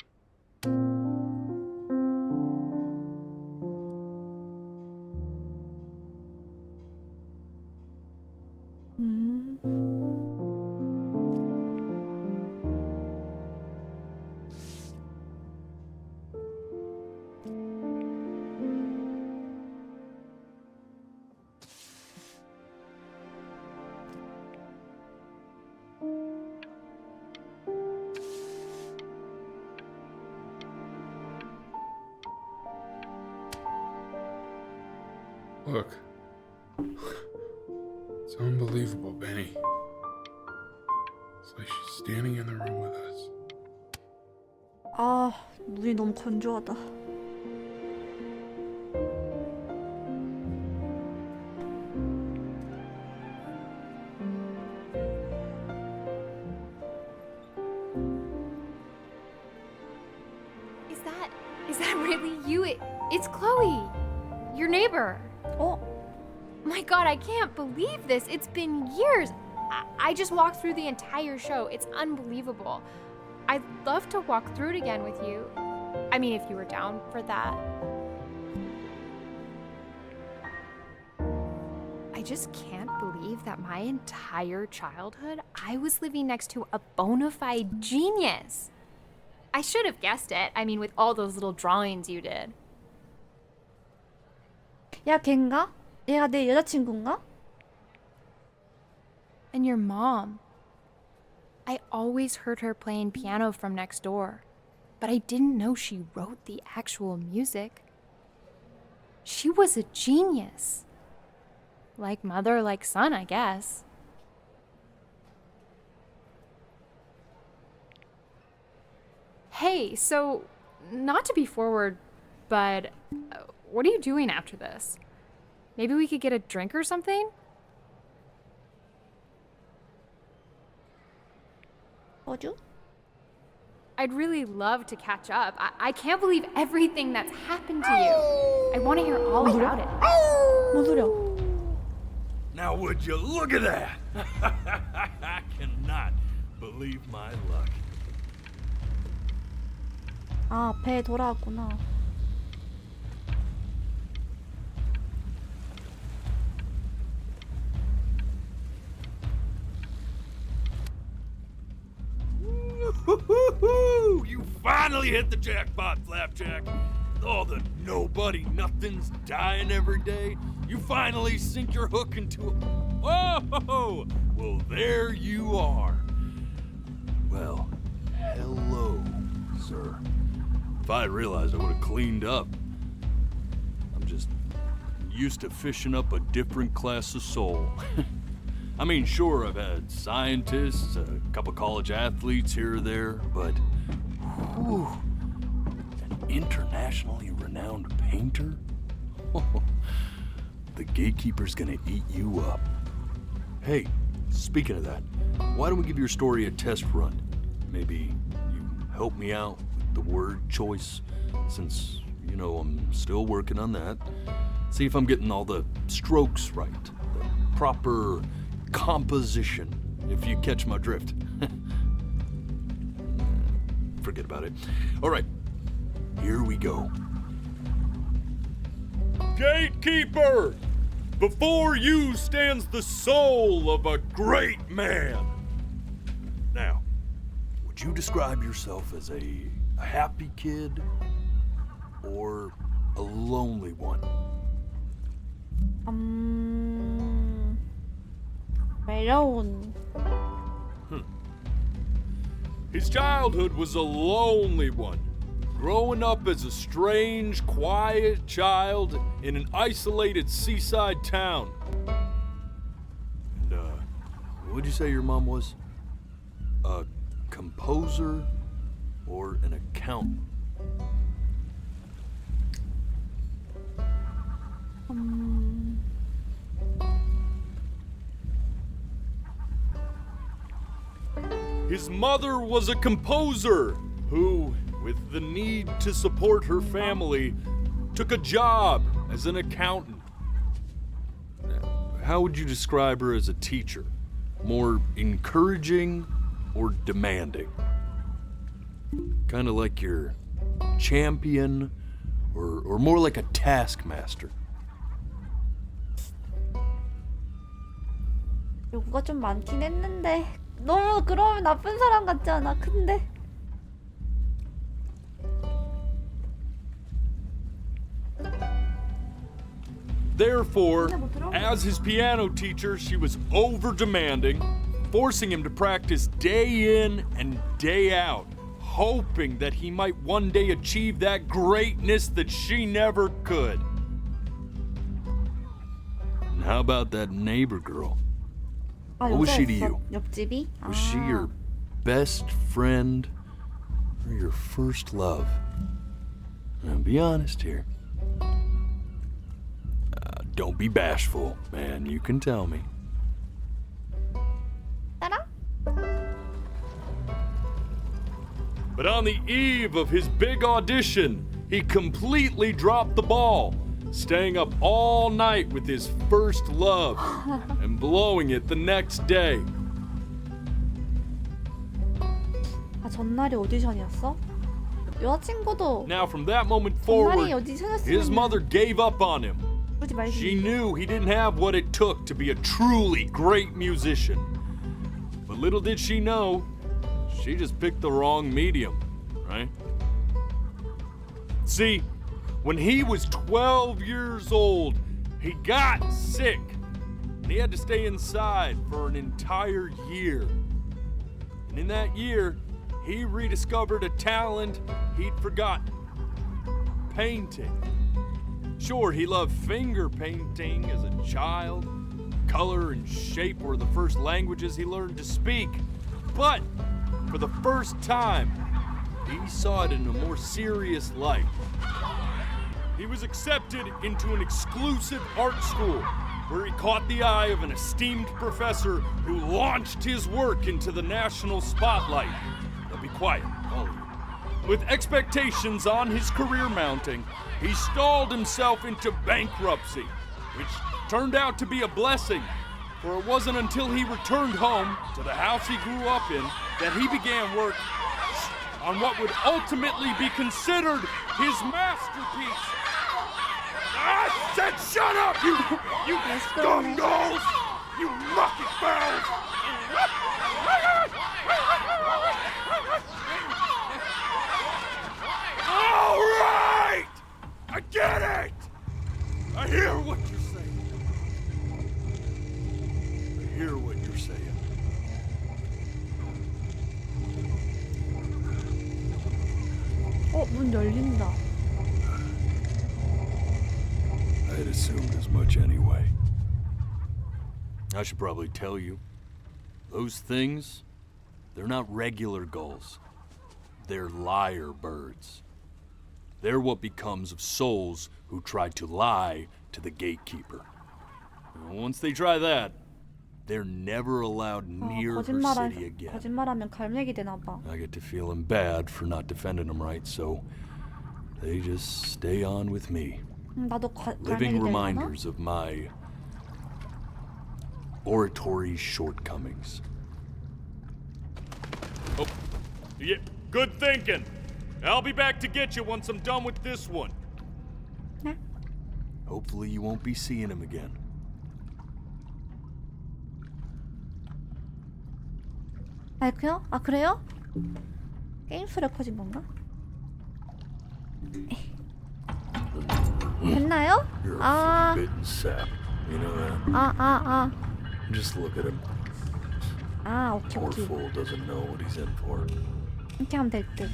Look. It's unbelievable, Benny. It's like she's standing in the room with us. 아, 눈이 너무 건조하다. Is that really you? It's Chloe, your neighbor. Oh. My God, I can't believe this. It's been years. I just walked through the entire show. It's unbelievable. I'd love to walk through it again with you. I mean, if you were down for that. I I just can't believe that my entire childhood I was living next to a bona fide genius. I should have guessed it. I mean, with all those little drawings you did. 야, 걔인가? 얘가 내 여자친구인가? And your mom. I always heard her playing piano from next door, but I didn't know she wrote the actual music. She was a genius. Like mother, like son, I guess. Hey, so, not to be forward, but what are you doing after this? Maybe we could get a drink or something? 어주? I'd really love to catch up. I can't believe everything that's happened to you. I want to hear all about it. 뭔 소리야? Now would you look at that? I cannot believe my luck. 아, 배 돌아왔구나. You finally hit the jackpot, Flapjack. All the nobody nothings dying every day. You finally sink your hook into a... Whoa! Well, there you are. Well, hello, sir. If I had realized, I would have cleaned up. I'm just used to fishing up a different class of soul. I mean, sure, I've had scientists, a couple college athletes here or there, but whew, an internationally renowned painter? The gatekeeper's gonna eat you up. Hey, speaking of that, why don't we give your story a test run? Maybe you help me out with the word choice, since, you know, I'm still working on that. See if I'm getting all the strokes right, the proper composition, if you catch my drift. Forget about it. All right, here we go. Gatekeeper! Before you stands the soul of a great man. Now, would you describe yourself as a happy kid or a lonely one? 외로운. His childhood was a lonely one, growing up as a strange, quiet child in an isolated seaside town. And, what'd you say your mom was? A composer or an accountant? His mother was a composer who, with the need to support her family, took a job as an accountant. How would you describe her as a teacher? More encouraging or demanding? Kind of like your champion or more like a taskmaster? 요구가 좀 많긴 했는데 너무 그러면 나쁜 사람 같지 않아? 근데 Therefore, as his piano teacher, she was over-demanding, forcing him to practice day in and day out, hoping that he might one day achieve that greatness that she never could. And how about that neighbor girl? What was she to you? 옆집이? Was she your best friend or your first love? Now, be honest here. Don't be bashful, man. You can tell me. 따라? But on the eve of his big audition, he completely dropped the ball, staying up all night with his first love and blowing it the next day. 아, 전날이 오디션이었어? 여자친구도 Now, from that moment forward, 전날이 오디션이었으면 his mother gave up on him, 그러지 말지. She knew he didn't have what it took to be a truly great musician. But little did she know, she just picked the wrong medium, right? See, when he was 12 years old, he got sick. And he had to stay inside for an entire year. And in that year, he rediscovered a talent he'd forgotten. Painting. Sure, he loved finger painting as a child. Color and shape were the first languages he learned to speak. But for the first time, he saw it in a more serious light. He was accepted into an exclusive art school where he caught the eye of an esteemed professor who launched his work into the national spotlight. Now be quiet, all of you. With expectations on his career mounting, he stalled himself into bankruptcy, which turned out to be a blessing, for it wasn't until he returned home to the house he grew up in that he began work on what would ultimately be considered his masterpiece. I said shut up, you scumballs! You mucky fowls! All right! I get it! I hear what you're saying. I hear what you're saying. 문 열린다. I had assumed as much anyway. I should probably tell you, those things, they're not regular gulls. They're lyre birds. They're what becomes of souls who try to lie to the gatekeeper. And once they try that, they're never allowed near her city again. 거짓말하면 갈매기 되나 봐. I get to feeling bad for not defending them right, so they just stay on with me. 나도 Living 갈매기 되려나? reminders of my oratory shortcomings. Oh, yeah, good thinking. I'll be back to get you once I'm done with this one. 네? Hopefully you won't be seeing him again. 마이크요? 아 그래요? 게임 소리가 커진 건가? 됐나요? You're a 아, forbidden sap. You know that? 아. Just look at him. 아, 오케이, Poor 오케이. fool doesn't know what he's in for. 이렇게 하면 될 듯.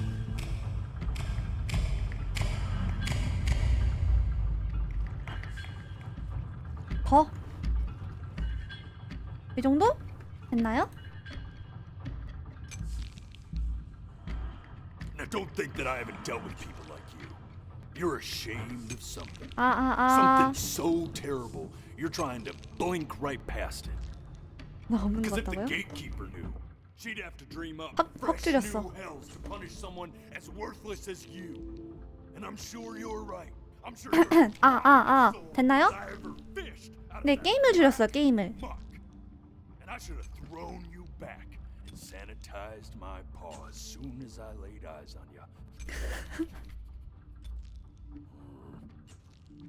더? 이 정도? 됐나요? Now don't think that I haven't dealt with people like you. You're ashamed of something. 아. Something so terrible, you're trying to blink right past it. 나 없는 Because 것 if the 같다고요? gatekeeper knew, she'd have to dream up 확 fresh 줄였어. new hells to punish someone as worthless as you. And I'm sure you're right. I'm sure you're 아. 됐나요? I ever fished out of 네, that 게임을 줄였어요, 게임을. muck. And I should have thrown you back and sanitized my paw as soon as I laid eyes on you.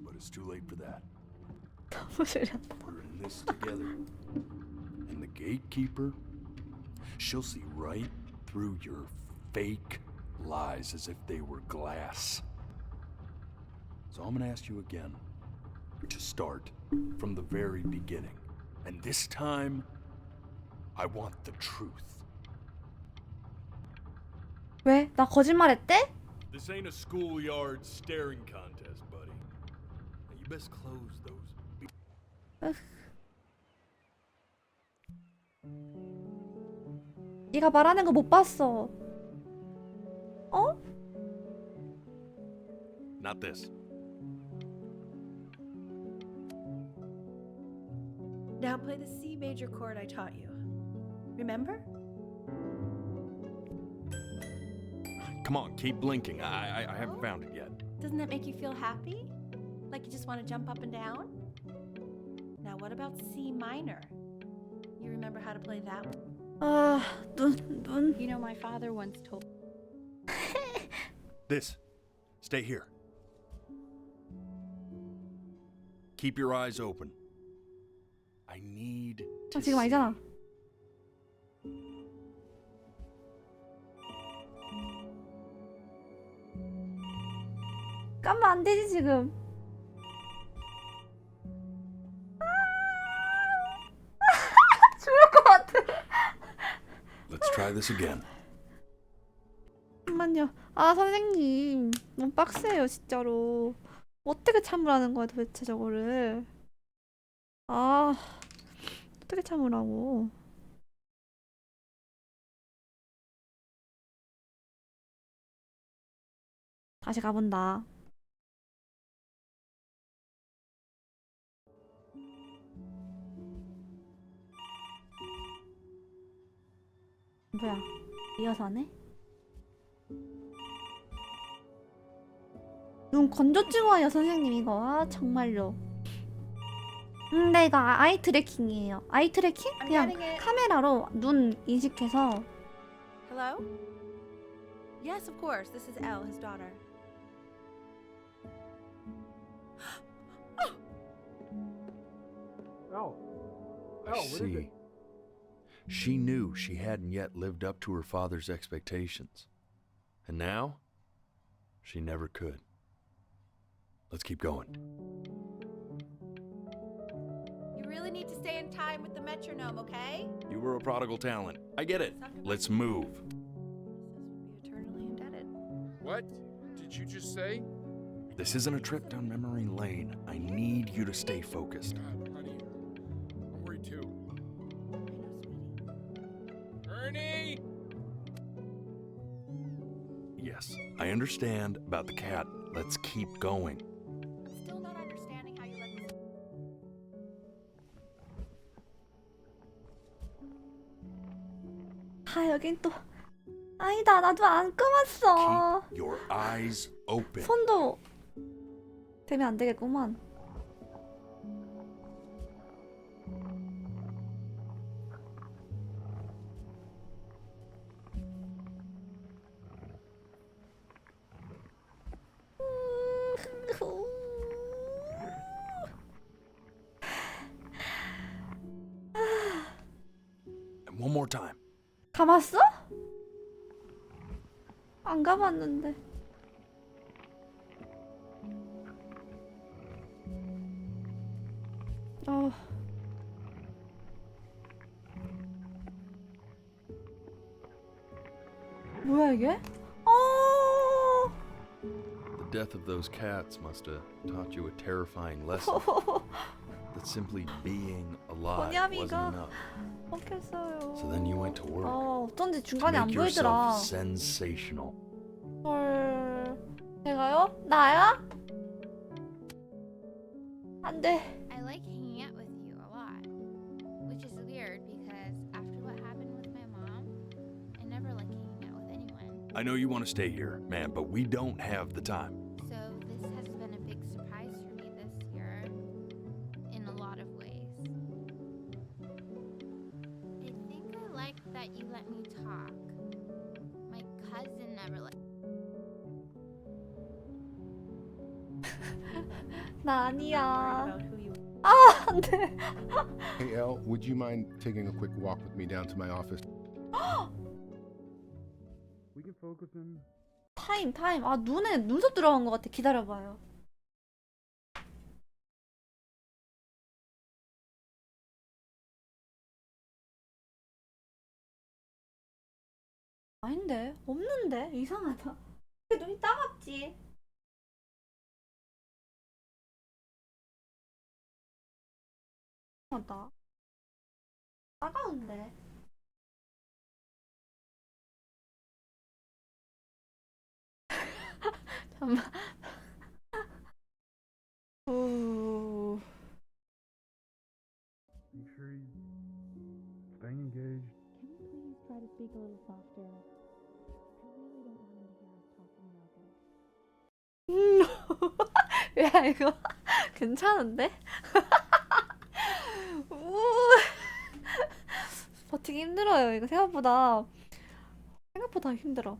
But it's too late for that. 너무 줄였다. We're in this together. And the gatekeeper, she'll see right through your fake lies as if they were glass. So I'm gonna ask you again to start from the very beginning. And this time, I want the truth. 왜? 나 거짓말했대? This ain't a schoolyard staring contest, buddy. Now you best close those. 네가 말하는 거 못 봤어. 어? Not this. Now play the C major chord I taught you. Remember? Come on, keep blinking. I haven't found it yet. Doesn't that make you feel happy? Like you just want to jump up and down? Now what about C minor? You remember how to play that one? 아, 눈. You know, my father once told This. Stay here. Keep your eyes open. I need to 지금 아니잖아. 까면 안 되지 지금. 죽을 것 같아. Let's try this again. 잠깐만요. 아 선생님 너무 빡세요 진짜로. 어떻게 참으라는 거야 도대체 저거를. 아 어떻게 참으라고. 다시 가본다. 뭐야 이어서 하네? 눈 건조 찍어요 선생님 이거. 아 정말로. 근데 이거 아이 트래킹이에요. 아이 트래킹? I'm 그냥 getting it. 카메라로 눈 인식해서. Hello? Yes, of course. This is Elle, his daughter. Oh. I see. She knew she hadn't yet lived up to her father's expectations. And now, she never could. Let's keep going. You really need to stay in time with the metronome, okay? You were a prodigal talent. I get it. Let's move. Eternally indebted. What did you just say? This isn't a trip down memory lane. I need you to stay focused. God, honey, I'm worried too. Ernie! Yes, I understand about the cat. Let's keep going. I'm still not understanding how you let this. 아 여긴 또 아니다 나도 안 감았어. Keep your eyes open. 손도 되면 안 되겠구만. And one more time. 감았어? 안 감았는데. 어. 뭐야 이게? 어. The death of those cats must have taught you a terrifying lesson. That simply being alive wasn't 번야미가 enough. 먹혔어요. So then you went to work. 어쩐지 To 중간에 안 make 보이더라. yourself sensational. 헐. 제가요? 나야? 안 돼. I like hanging out with you a lot, which is weird because after what happened with my mom, I never like hanging out with anyone. I know you want to stay here, man, but we don't have the time. So this has been a big surprise for me this year, in a lot of ways. I think I like that you let me talk. My cousin never let. 나 아니야. About who you 아, 안 돼. Hey, Elle, would you mind taking a quick walk with me down to my office? We can focus in. 타임. 아, 눈에 눈썹 들어간 것 같아. 기다려봐요. 아닌데? 없는데? 이상하다. 눈이 따갑지? 이상하다. 따가운데? 잠깐만. 우. Make sure he's staying engaged. Can we please try to speak a little softer? I really don't want him to hear us talking about this. 야 이거 괜찮은데? 우. 버티기 힘들어요. 이거 생각보다 힘들어.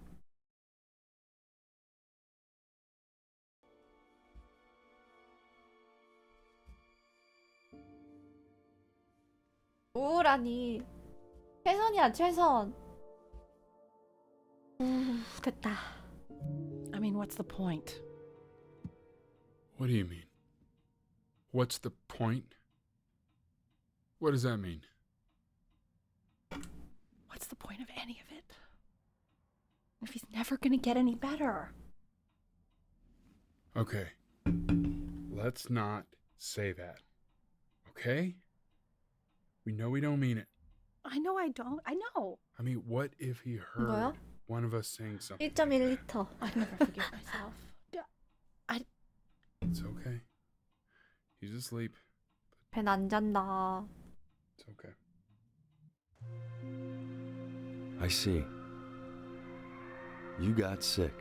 우울하니. 최선이야, 최선. 됐다. I mean, what's the point? What do you mean? What's the point? What does that mean? What's the point of any of it? If he's never gonna get any better. Okay. Let's not say that. Okay? We know we don't mean it. I know I don't. I know. I mean, what if he heard 뭐야? one of us saying something? 1.1리터. I'd never forgive myself. It's okay. He's asleep. 벤 안 잔다. It's okay. I see. You got sick.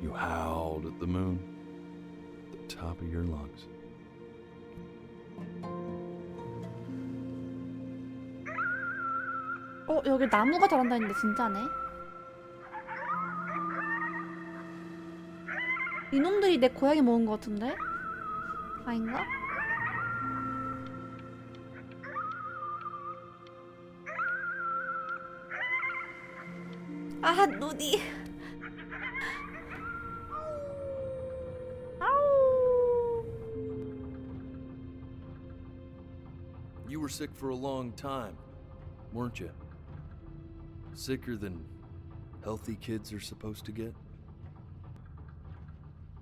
You howled at the moon, at the top of your lungs. 여기 나무가 자란다 했는데 진짜네. 이놈들이 내 고양이 먹은 것 같은데? 아닌가? 아, 눈이. 아우. You were sick for a long time, weren't you? Sicker than healthy kids are supposed to get?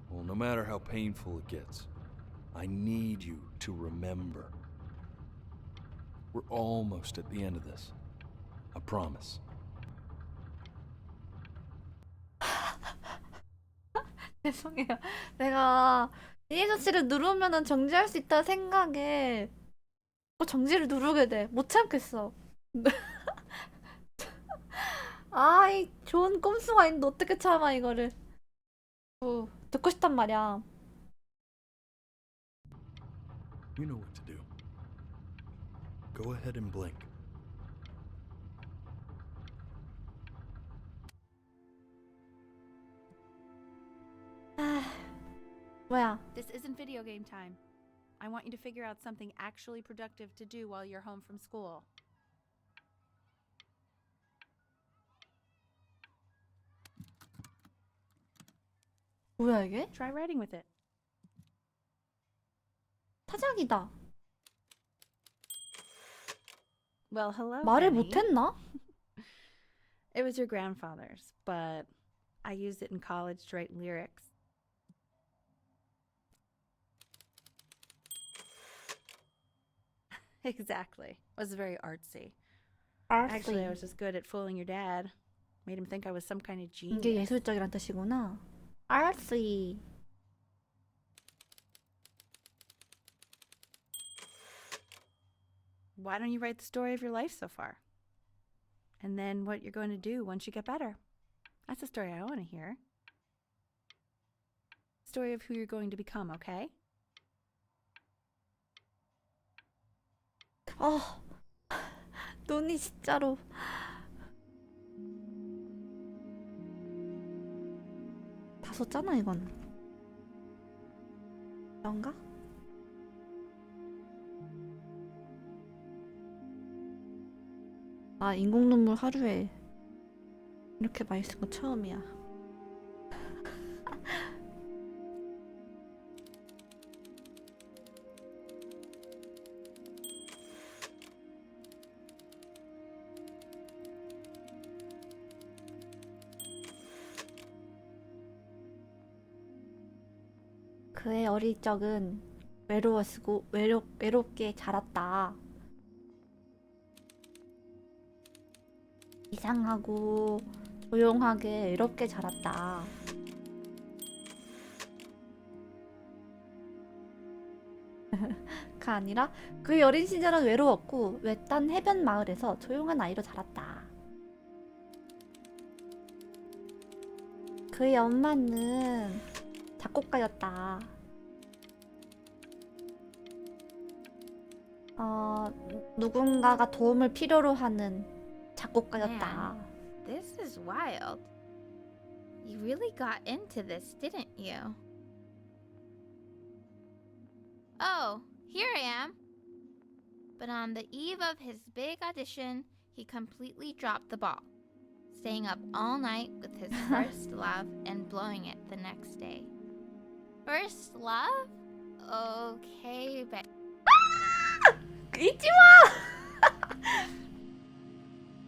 Well, no matter how painful it gets, I need you to remember. We're almost at the end of this. I promise. 죄송해요. 내가 이해저씨를 누르면은 정지할 수 있다 생각에 정지를 누르게 돼. 못 참겠어. 아이, 좋은 꼼수가 있는데 어떻게 참아 이거를. 듣고 싶단 말이야. You know what to do. Go ahead and blink. 뭐야? This isn't video game time. I want you to figure out something actually productive to do while you're home from school. 뭐야 이게? Try writing with it. 타작이다. Well, hello. 말을 Benny. 못했나? It was your grandfather's, but I used it in college to write lyrics. Exactly. It was very artsy. Actually, I was just good at fooling your dad. Made him think I was some kind of 이게 genius. 예술적이란 뜻이구나. Artsy. Why don't you write the story of your life so far? And then what you're going to do once you get better. That's the story I want to hear. Story of who you're going to become, okay? 눈이 진짜로. 다 썼잖아 이건. 그런가? 아, 인공 눈물 하루에 이렇게 많이 쓴 거 처음이야. 그의 어릴 적은 외롭게 자랐다. 이상하고 조용하게 외롭게 자랐다. 가 아니라 그의 어린 시절은 외로웠고 외딴 해변 마을에서 조용한 아이로 자랐다. 그의 엄마는 작곡가였다. 누군가가 도움을 필요로 하는 작곡가였다. Man, this is wild. You really got into this, didn't you? Oh, here I am. But on the eve of his big audition, he completely dropped the ball, staying up all night with his first love and blowing it the next day. First love? Okay, but 잊지 마!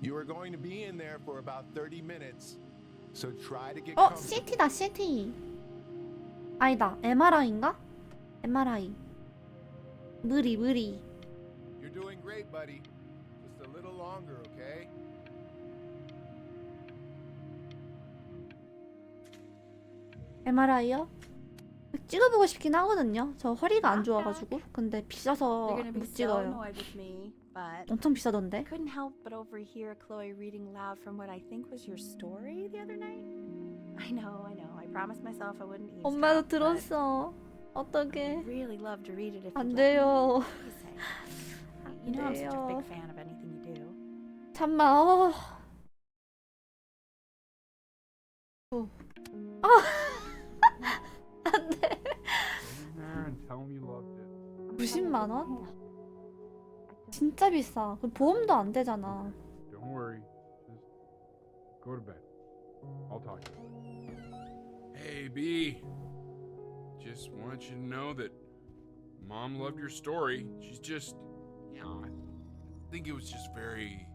You are going to be in there for about 30 minutes. So try to get 어, comfortable. CT다, CT. 아니다, MRI인가? MRI. 무리. You're doing great, buddy. Just a little longer, okay? MRI요? 찍어보고 싶긴 하거든요. 저 허리가 안 좋아가지고. 근데 비싸서 You're gonna be 못 so 찍어요. annoyed with me, but 엄청 비싸던데. couldn't help but overhear Chloe reading loud from what I think was your story the other night. I know. I promised myself I wouldn't eavesdrop. 엄마도 but 들었어. I'd 어떡해. really love to read it if 안 you'd let me. 돼요. Please say. You know I'm such a 돼요. big fan of anything you do. 잠만. 안 돼. there and tell him you loved it. 90만 원? 진짜 비싸. 그 보험도 안 되잖아. Don't worry. Just go to bed. I'll talk to you. Hey, B. Just want you to know that Mom loved your story. She's just, you know, I think it was just very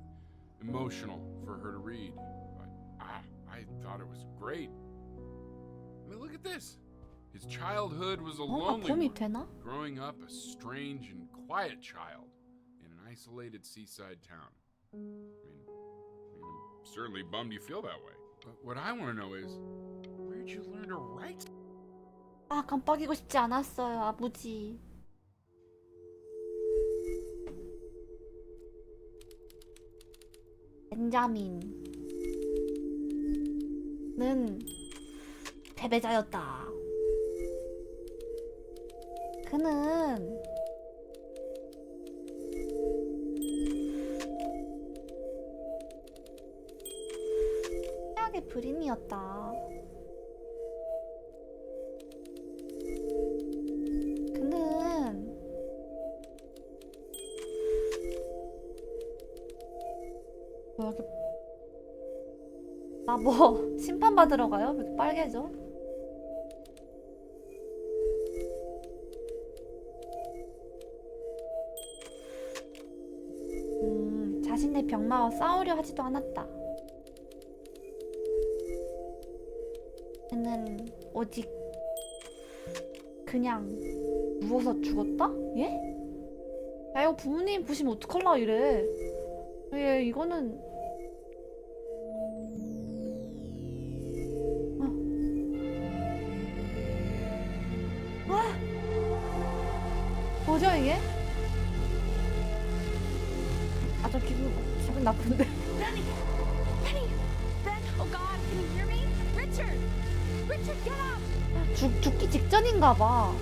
emotional for her to read. But I thought it was great. I mean, look at this. His childhood was a lonely 도움이 one, 되나? growing up a strange and quiet child in an isolated seaside town. I mean, I'm certainly bummed you feel that way. But what I want to know is, where'd you learn to write? 아, 깜빡이고 싶지 않았어요, 아버지. 벤자민은 패배자였다. 그는 최악의 불인이었다. 그는 뭐 이렇게 나 뭐 심판 받으러 가요? 왜 이렇게 빨개져? 자신의 병마와 싸우려 하지도 않았다. 그는 오직 그냥 누워서 죽었다? 예? 야 이거 부모님 보시면 어떡할라 이래. 예, 이거는 뭐죠 이게? 아, 저 기분 나쁜데. Benny! Ben! Oh God, can you hear me? Richard! Richard, get up! 죽기 직전인가 봐.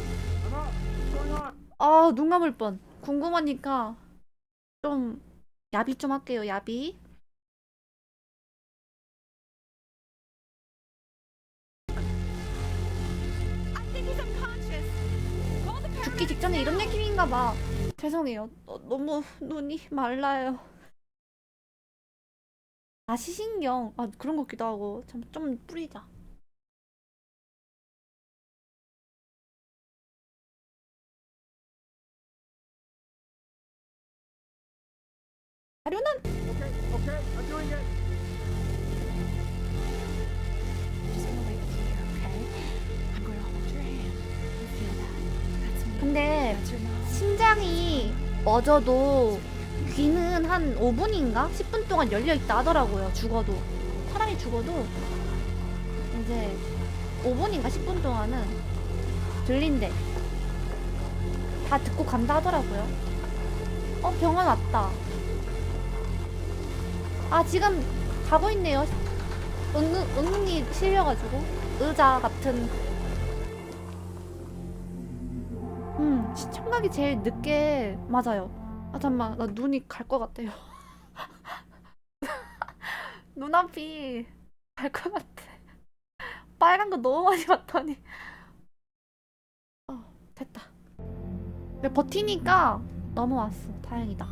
아, 눈 감을 뻔. 궁금하니까 좀 야비 좀 할게요, 야비. I think he's unconscious. Call the 죽기 직전에 이런 느낌인가 봐. 죄송해요. 너무 눈이 말라요. 아, 시신경. 아, 그런 것 같기도 하고. 좀 뿌리자. 자료는 Okay, I'm doing it. Just gonna wait with you here, okay? I'm going to hold your hand. You feel that? That's me. 근데 That's your mom. 심장이 멎어도 귀는 한 5분인가? 10분 동안 열려있다 하더라고요. 죽어도. 사람이 죽어도 이제 5분인가 10분 동안은 들린대. 다 듣고 간다 하더라고요. 병원 왔다. 아, 지금 가고 있네요. 은근히 실려가지고 의자 같은. 시청각이 제일 늦게 맞아요. 아, 잠깐만, 나 눈이 갈 것 같아요. 눈앞이 갈 것 같아. 빨간 거 너무 많이 봤더니. 됐다. 근데 버티니까 넘어왔어. 다행이다.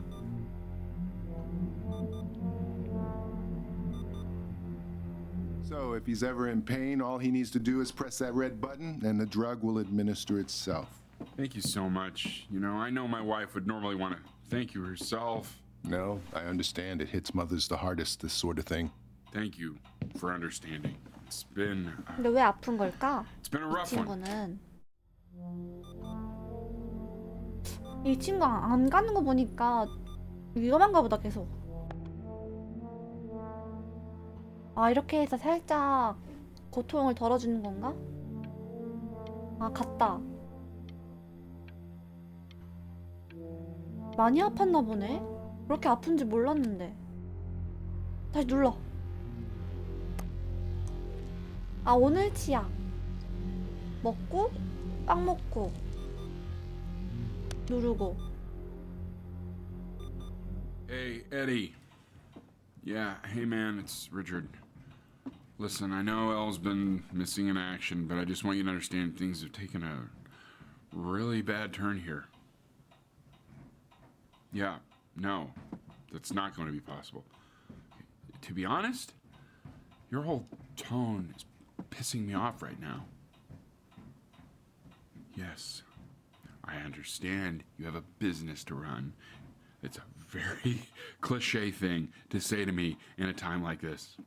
So, if he's ever in pain, all he needs to do is press that red button and the drug will administer itself. Thank you so much. You know, I know my wife would normally want to thank you herself. No, I understand. It hits mothers the hardest, this sort of thing. Thank you for understanding. It's been 근데 왜 아픈 걸까? it's been a 이 rough one. 친구는 이 친구 안 가는 거 보니까 위험한가 보다 계속. 아, 이렇게 해서 살짝 고통을 덜어주는 건가? 아, 갔다. 많이 아팠나 보네? 그렇게 아픈지 몰랐는데. 다시 눌러. 아, 오늘 치약. 먹고, 빵 먹고, 누르고. Hey, Eddie. Yeah, hey man, it's Richard. Listen, I know Elle's been missing in action, but I just want you to understand things have taken a really bad turn here. Yeah, no, that's not going to be possible. To be honest, your whole tone is pissing me off right now. Yes, I understand you have a business to run. It's a very cliche thing to say to me in a time like this.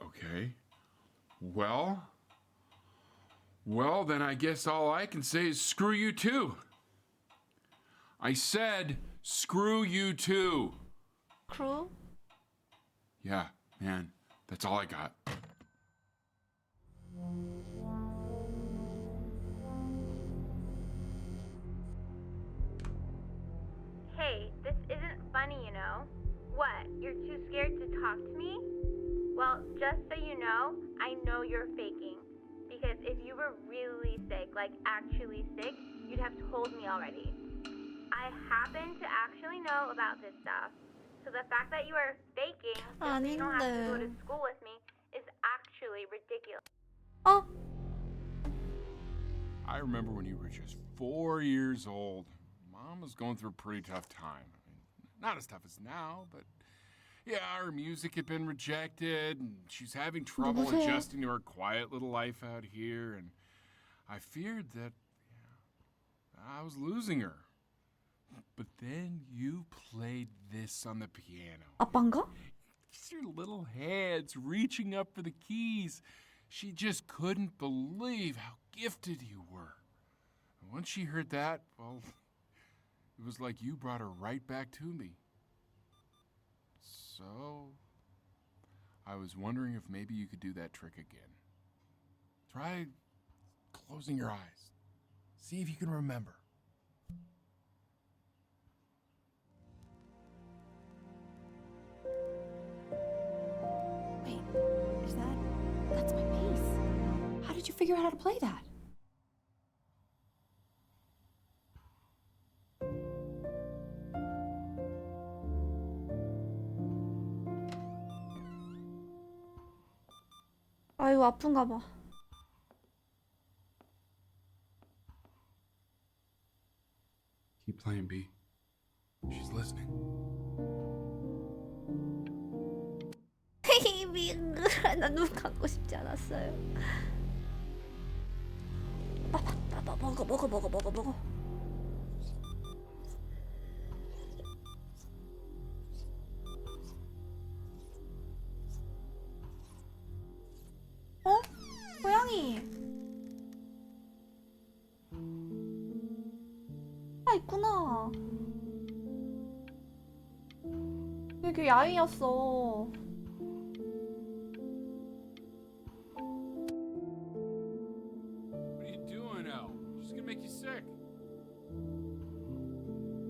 Okay. Well, then I guess all I can say is screw you too. I said screw you too. 크루? Yeah, man, that's all I got. Hey, this isn't funny, you know? What, you're too scared to talk to me? Well, just so you know you're faking. Because if you were really sick, like actually sick, you'd have told me already. I happen to actually know about this stuff. So the fact that you are faking just so you don't have to go to school with me is actually ridiculous. 어? I remember when you were just 4 years old. Mom was going through a pretty tough time. I mean, not as tough as now, but yeah, her music had been rejected, and she's having trouble adjusting to her quiet little life out here, and I feared that I was losing her. But then you played this on the piano. 아빠인가? Just your little hands reaching up for the keys. She just couldn't believe how gifted you were. And once she heard that, well, it was like you brought her right back to me. So, I was wondering if maybe you could do that trick again. Try closing your eyes. See if you can remember. Wait, that's my bass. How did you figure out how to play that? 아이고, 아픈가 봐. Keep playing, B. She's listening. 밍그라, 나 눈 감고 싶지 않았어요. 먹어. 어? 고양이. 아, 있구나. 이게 야이였어. What are you doing, Elle? She's gonna make you sick.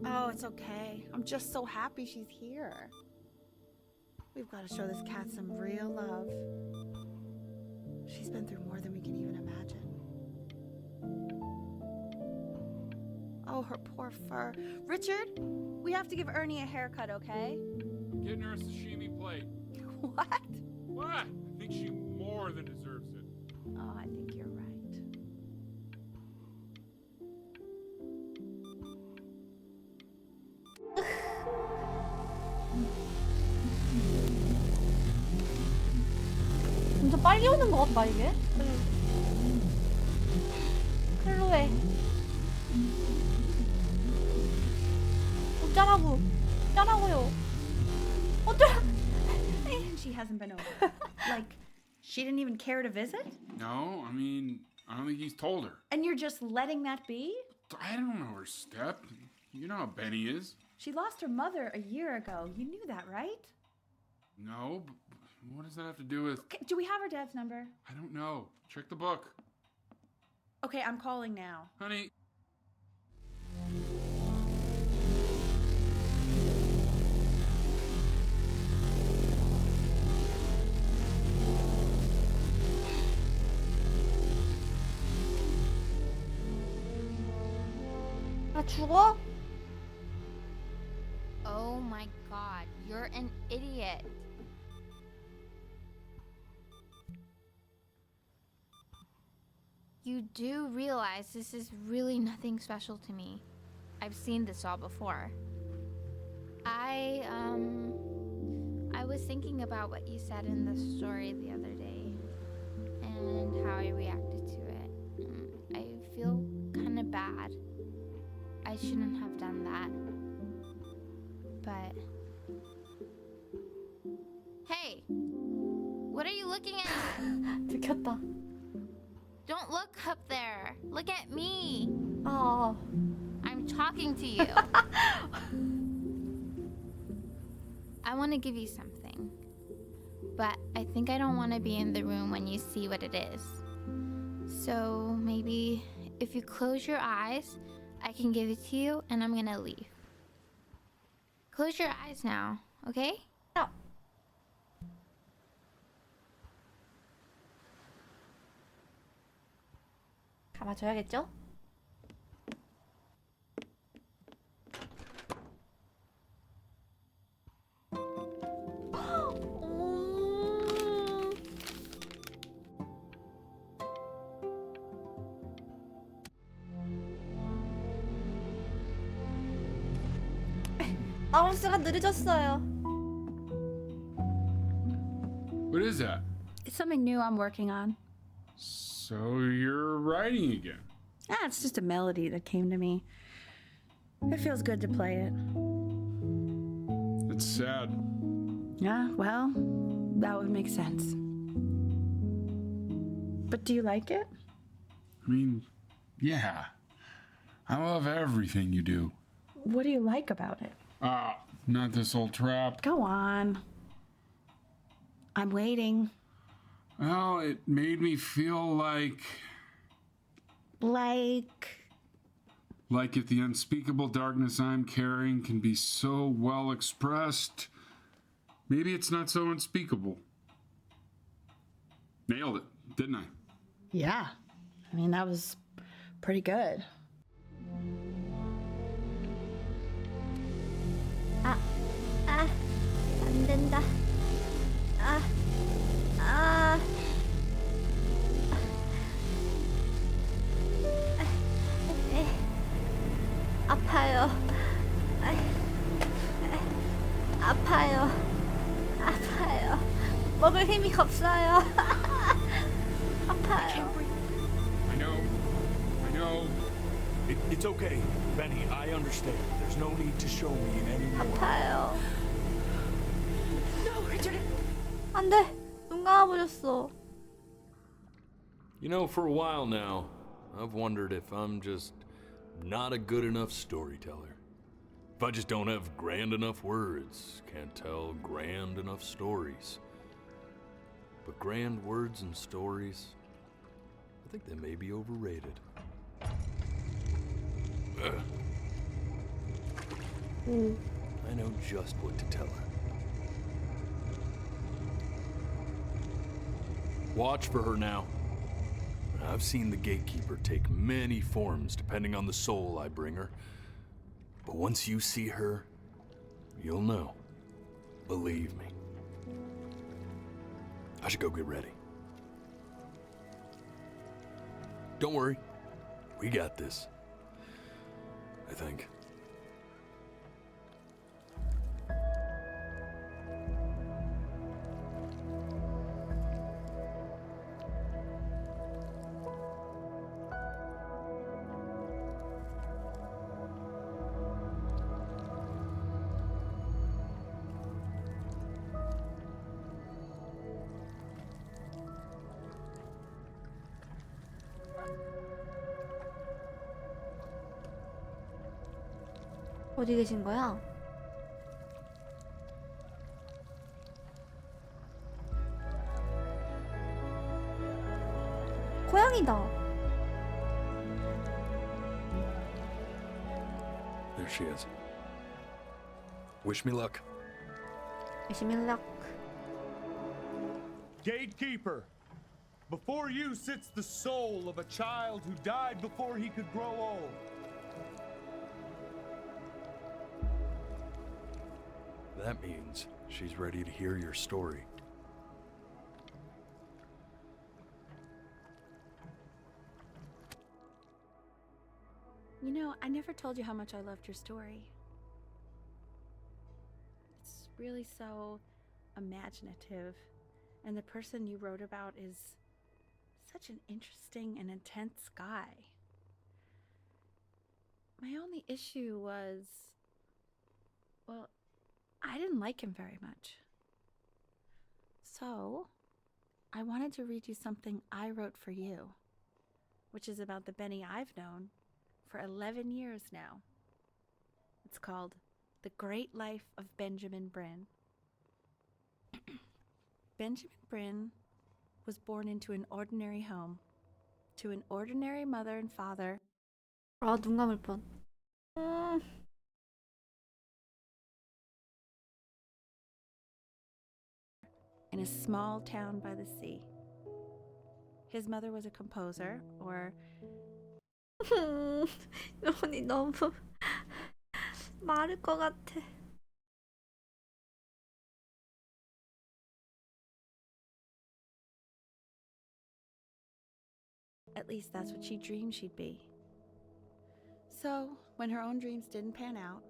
Oh, it's okay. I'm just so happy she's here. We've got to show this cat some real love. She's been through more than we can even imagine. Oh, her poor fur. Richard, we have to give Ernie a haircut, okay? Getting her a sashimi plate. What? What? I think she more than deserves it. Oh, I think you're right. 좀 빨리 오는 것 같다 이게. 클로에. 어쩌라고. 어쩌라고요. 어쩌라. She hasn't been over. Like, she didn't even care to visit? No, I mean, I don't think he's told her. And you're just letting that be? I don't know her step. You know how Benny is. She lost her mother a year ago. You knew that, right? No, but what does that have to do with... Okay, do we have her dad's number? I don't know. Check the book. Okay, I'm calling now. Honey. 아 죽어? Oh my god, you're an idiot. You do realize this is really nothing special to me. I've seen this all before. I was thinking about what you said in the story the other day and how I reacted to it. I feel kind of bad. I shouldn't have done that. But hey, what are you looking at? 들켰다. Don't look up there. Look at me. 아. I'm talking to you. I want to give you something, but I think I don't want to be in the room when you see what it is. So maybe if you close your eyes, I can give it to you and I'm gonna leave. Close your eyes now, okay? No. 감아줘야겠죠? 마우스가 느려졌어요. What is that? It's something new I'm working on. So you're writing again? Ah, it's just a melody that came to me. It feels good to play it. It's sad. Yeah, well, that would make sense. But do you like it? I mean, yeah. I love everything you do. What do you like about it? Not this old trap. Go on. I'm waiting. Well, it made me feel like if the unspeakable darkness I'm carrying can be so well expressed, maybe it's not so unspeakable. Nailed it, didn't I? Yeah. I mean, that was pretty good. 안 된다. 아파요. 아파요. 아파요. 먹을 힘이 없어요. 아파요. I know. It's okay, Benny. I understand. There's no need to show me anymore. 아파요. No, Richard. 안 돼. 눈 감아버렸어. You know, for a while now, I've wondered if I'm just not a good enough storyteller. If I just don't have grand enough words, can't tell grand enough stories. But grand words and stories, I think they may be overrated. I know just what to tell her. Watch for her now. I've seen the gatekeeper take many forms depending on the soul I bring her. But once you see her, you'll know. Believe me. I should go get ready. Don't worry. We got this. I think. 어디 계신 거야? 고양이다. There she is. Wish me luck. Wish me luck. Gatekeeper, before you sits the soul of a child who died before he could grow old. That means she's ready to hear your story. You know, I never told you how much I loved your story. It's really so imaginative, and the person you wrote about is such an interesting and intense guy. My only issue was, well, I didn't like him very much. So, I wanted to read you something I wrote for you, which is about the Benny I've known for 11 years now. It's called The Great Life of Benjamin Bryn. Benjamin Bryn was born into an ordinary home, to an ordinary mother and father. 아, 눈 감을 뻔. In a small town by the sea. His mother was a composer, or 언니 너무 마를 것 같아. at least that's what she dreamed she'd be. So, when her own dreams didn't pan out,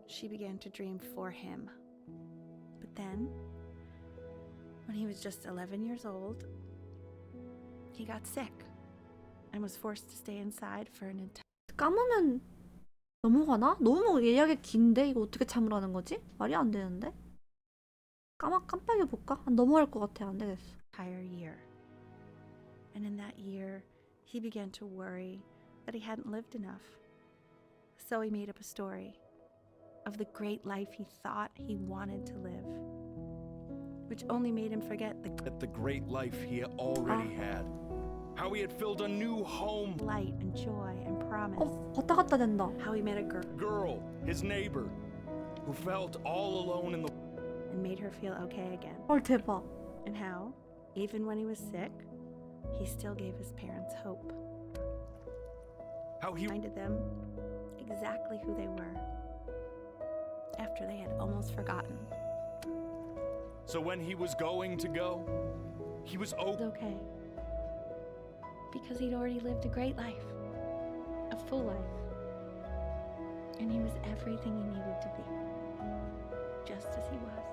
she began to dream for him. But then, when he was just 11 years old, he got sick and was forced to stay inside for an entire. 까먹으면 넘어가나? 너무 예약이 긴데 이거 어떻게 참으라는 거지? 말이 안 되는데? 깜빡여 볼까? 넘어갈 것 같아. 안 되겠어. Year. And in that year, he began to worry that he hadn't lived enough. So he made up a story of the great life he thought he wanted to live, which only made him forget the great life he already had. How he had filled a new home. Light and joy and promise. 왔다 갔다 된다. How he met a girl, his neighbor, who felt all alone in the and made her feel okay again. 헐 대박. And how, even when he was sick, he still gave his parents hope. How he reminded them exactly who they were after they had almost forgotten. So when he was going to go, he was okay. Because he'd already lived a great life, a full life. And he was everything he needed to be, just as he was.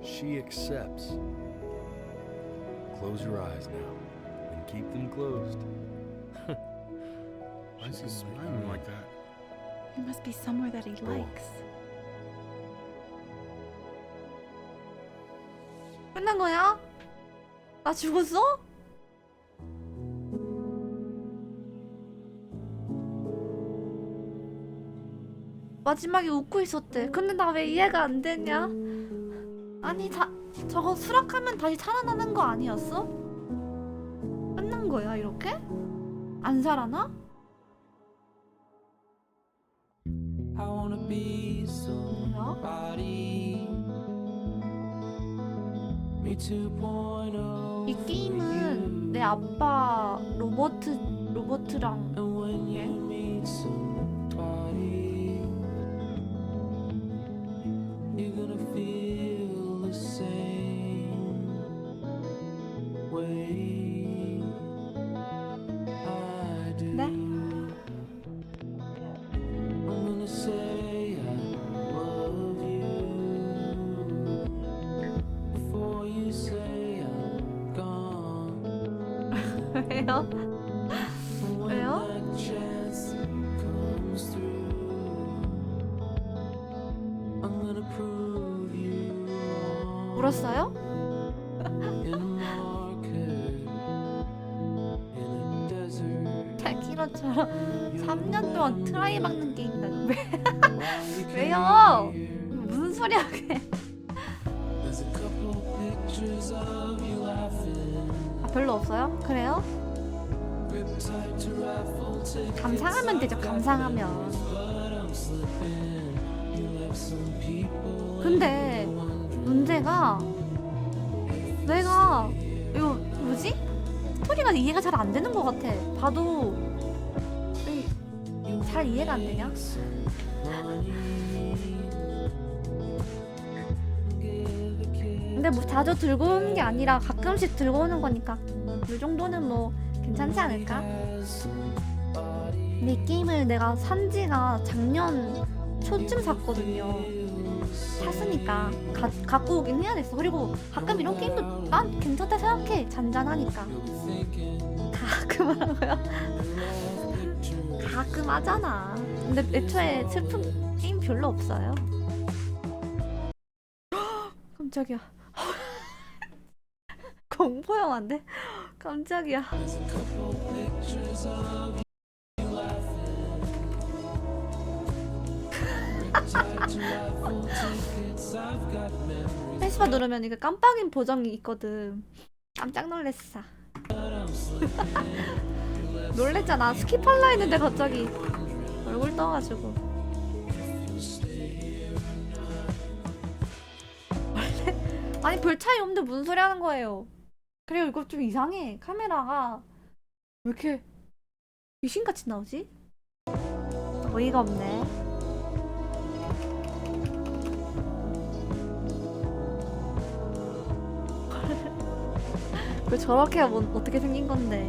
She accepts. Close your eyes now. And keep them closed. Why is he smiling like that? He must be somewhere that he likes. 끝난 거야? 나 죽었어? 마지막에 웃고 있었대. 근데 나 왜 이해가 안 되냐? 아니 저거 수락하면 다시 살아나는 거 아니었어? 끝난 거야 이렇게? 안 살아나? 이 게임은 내 아빠 로버트랑 왜요? 왜요? 자키로처럼 3년 동안 트라이 박는 게 있나요? 왜? 왜요? 무슨 소리야 그게? 아 별로 없어요? 그래요? 감상하면 되죠. 감상하면. 근데 문제가 내가 이거 뭐지? 스토리가 이해가 잘 안 되는 것 같아. 봐도 잘 이해가 안 되냐? 근데 뭐 자주 들고 오는 게 아니라 가끔씩 들고 오는 거니까 이 정도는 뭐 괜찮지 않을까? 근데 이 게임을 내가 산 지가 작년 초쯤 샀거든요. 샀으니까 갖고 오긴 해야 됐어. 그리고 가끔 이런 게임도 난 괜찮다 생각해. 잔잔하니까. 가끔 하라고요? 가끔 하잖아. 근데 애초에 슬픈 게임 별로 없어요. 깜짝이야. 공포 영화인데? 깜짝이야. 페이스바 누르면 이게 깜빡인 보정이 있거든. 깜짝 놀랬어. 놀랬잖아. 스킵할라 했는데 갑자기 얼굴 떠가지고. 원래 아니 별 차이 없는데 무슨 소리 하는 거예요. 그리고 이거 좀 이상해. 카메라가 왜 이렇게 귀신같이 나오지? 어이가 없네. 왜 저렇게 하면 어떻게 생긴 건데?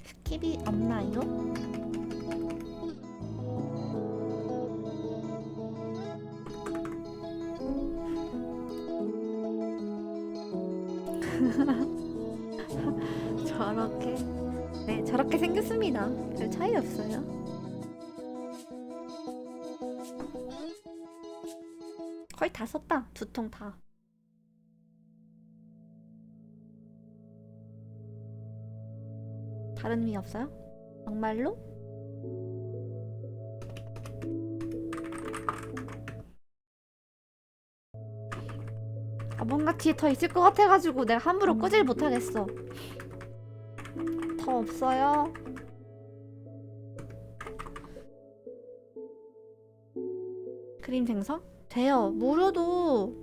스킵이 없나요? 저렇게 네 저렇게 생겼습니다. 별 차이 없어요. 거의 다 썼다. 2통 다. 다른 의미 없어요? 정말로? 아, 뭔가 뒤에 더 있을 것 같아가지고 내가 함부로 끄질 못하겠어. 더 없어요? 그림 생성? 돼요. 무료도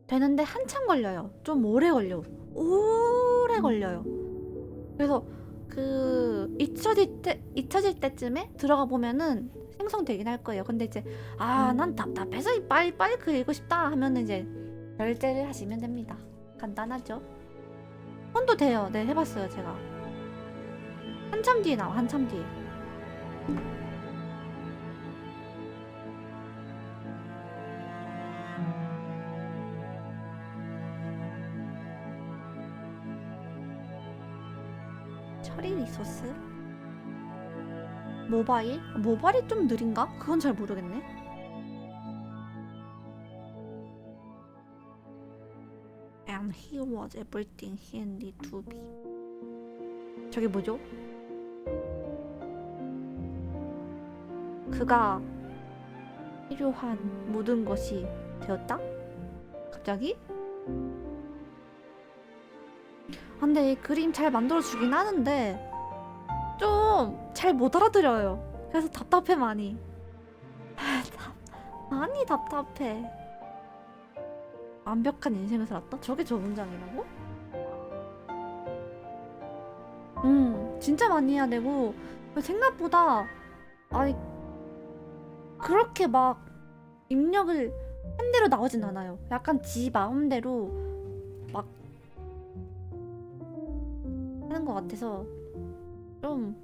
되는데 한참 걸려요. 좀 오래 걸려. 오래 걸려요. 그래서 그 잊혀질 때쯤에 들어가 보면은 생성되긴 할 거예요. 근데 이제 아 난 답답해서 빨리 그리고 싶다 하면은 이제 결제를 하시면 됩니다. 간단하죠? 손도 돼요. 네 해봤어요 제가. 한참 뒤에 나와. 한참 뒤에. 처리 리소스? 모바일? 모바일이 좀 느린가? 그건 잘 모르겠네. And he was everything he needed to be. 저게 뭐죠? 그가 필요한 모든 것이 되었다? 갑자기? 근데 이 그림 잘 만들어주긴 하는데 좀 잘 못 알아들어요. 그래서 답답해 많이. 많이 답답해. 완벽한 인생을 살았다? 저게 저 문장이라고? 진짜 많이 해야 되고 생각보다 아니 그렇게 막 입력을 한 대로 나오진 않아요. 약간 지 마음대로 막 하는 것 같아서 좀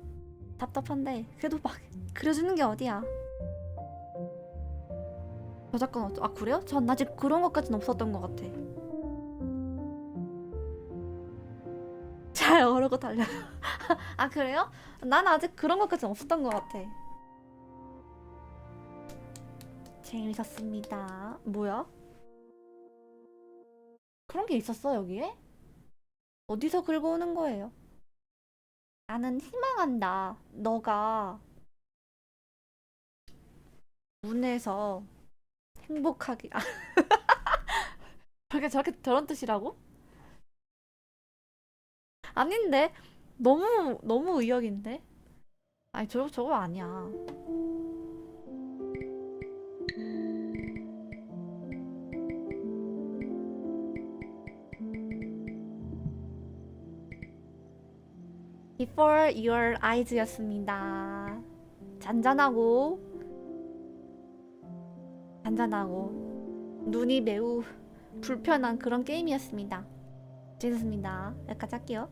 답답한데 그래도 막 그려주는 게 어디야. 저작권 없죠? 아 그래요? 전 아직 그런 것까진 없었던 것 같아. 잘 걸고 달려요. 아 그래요? 난 아직 그런 것까지는 없었던 것 같아. 재밌었습니다. 뭐야? 그런 게 있었어 여기에? 어디서 긁어오는 거예요? 나는 희망한다. 너가 문에서 행복하게 저렇게 저런 뜻이라고? 아닌데 너무 의역인데? 아니 저거 아니야. Before Your Eyes였습니다. 잔잔하고 눈이 매우 불편한 그런 게임이었습니다. 재밌었습니다. 여기까지 할게요.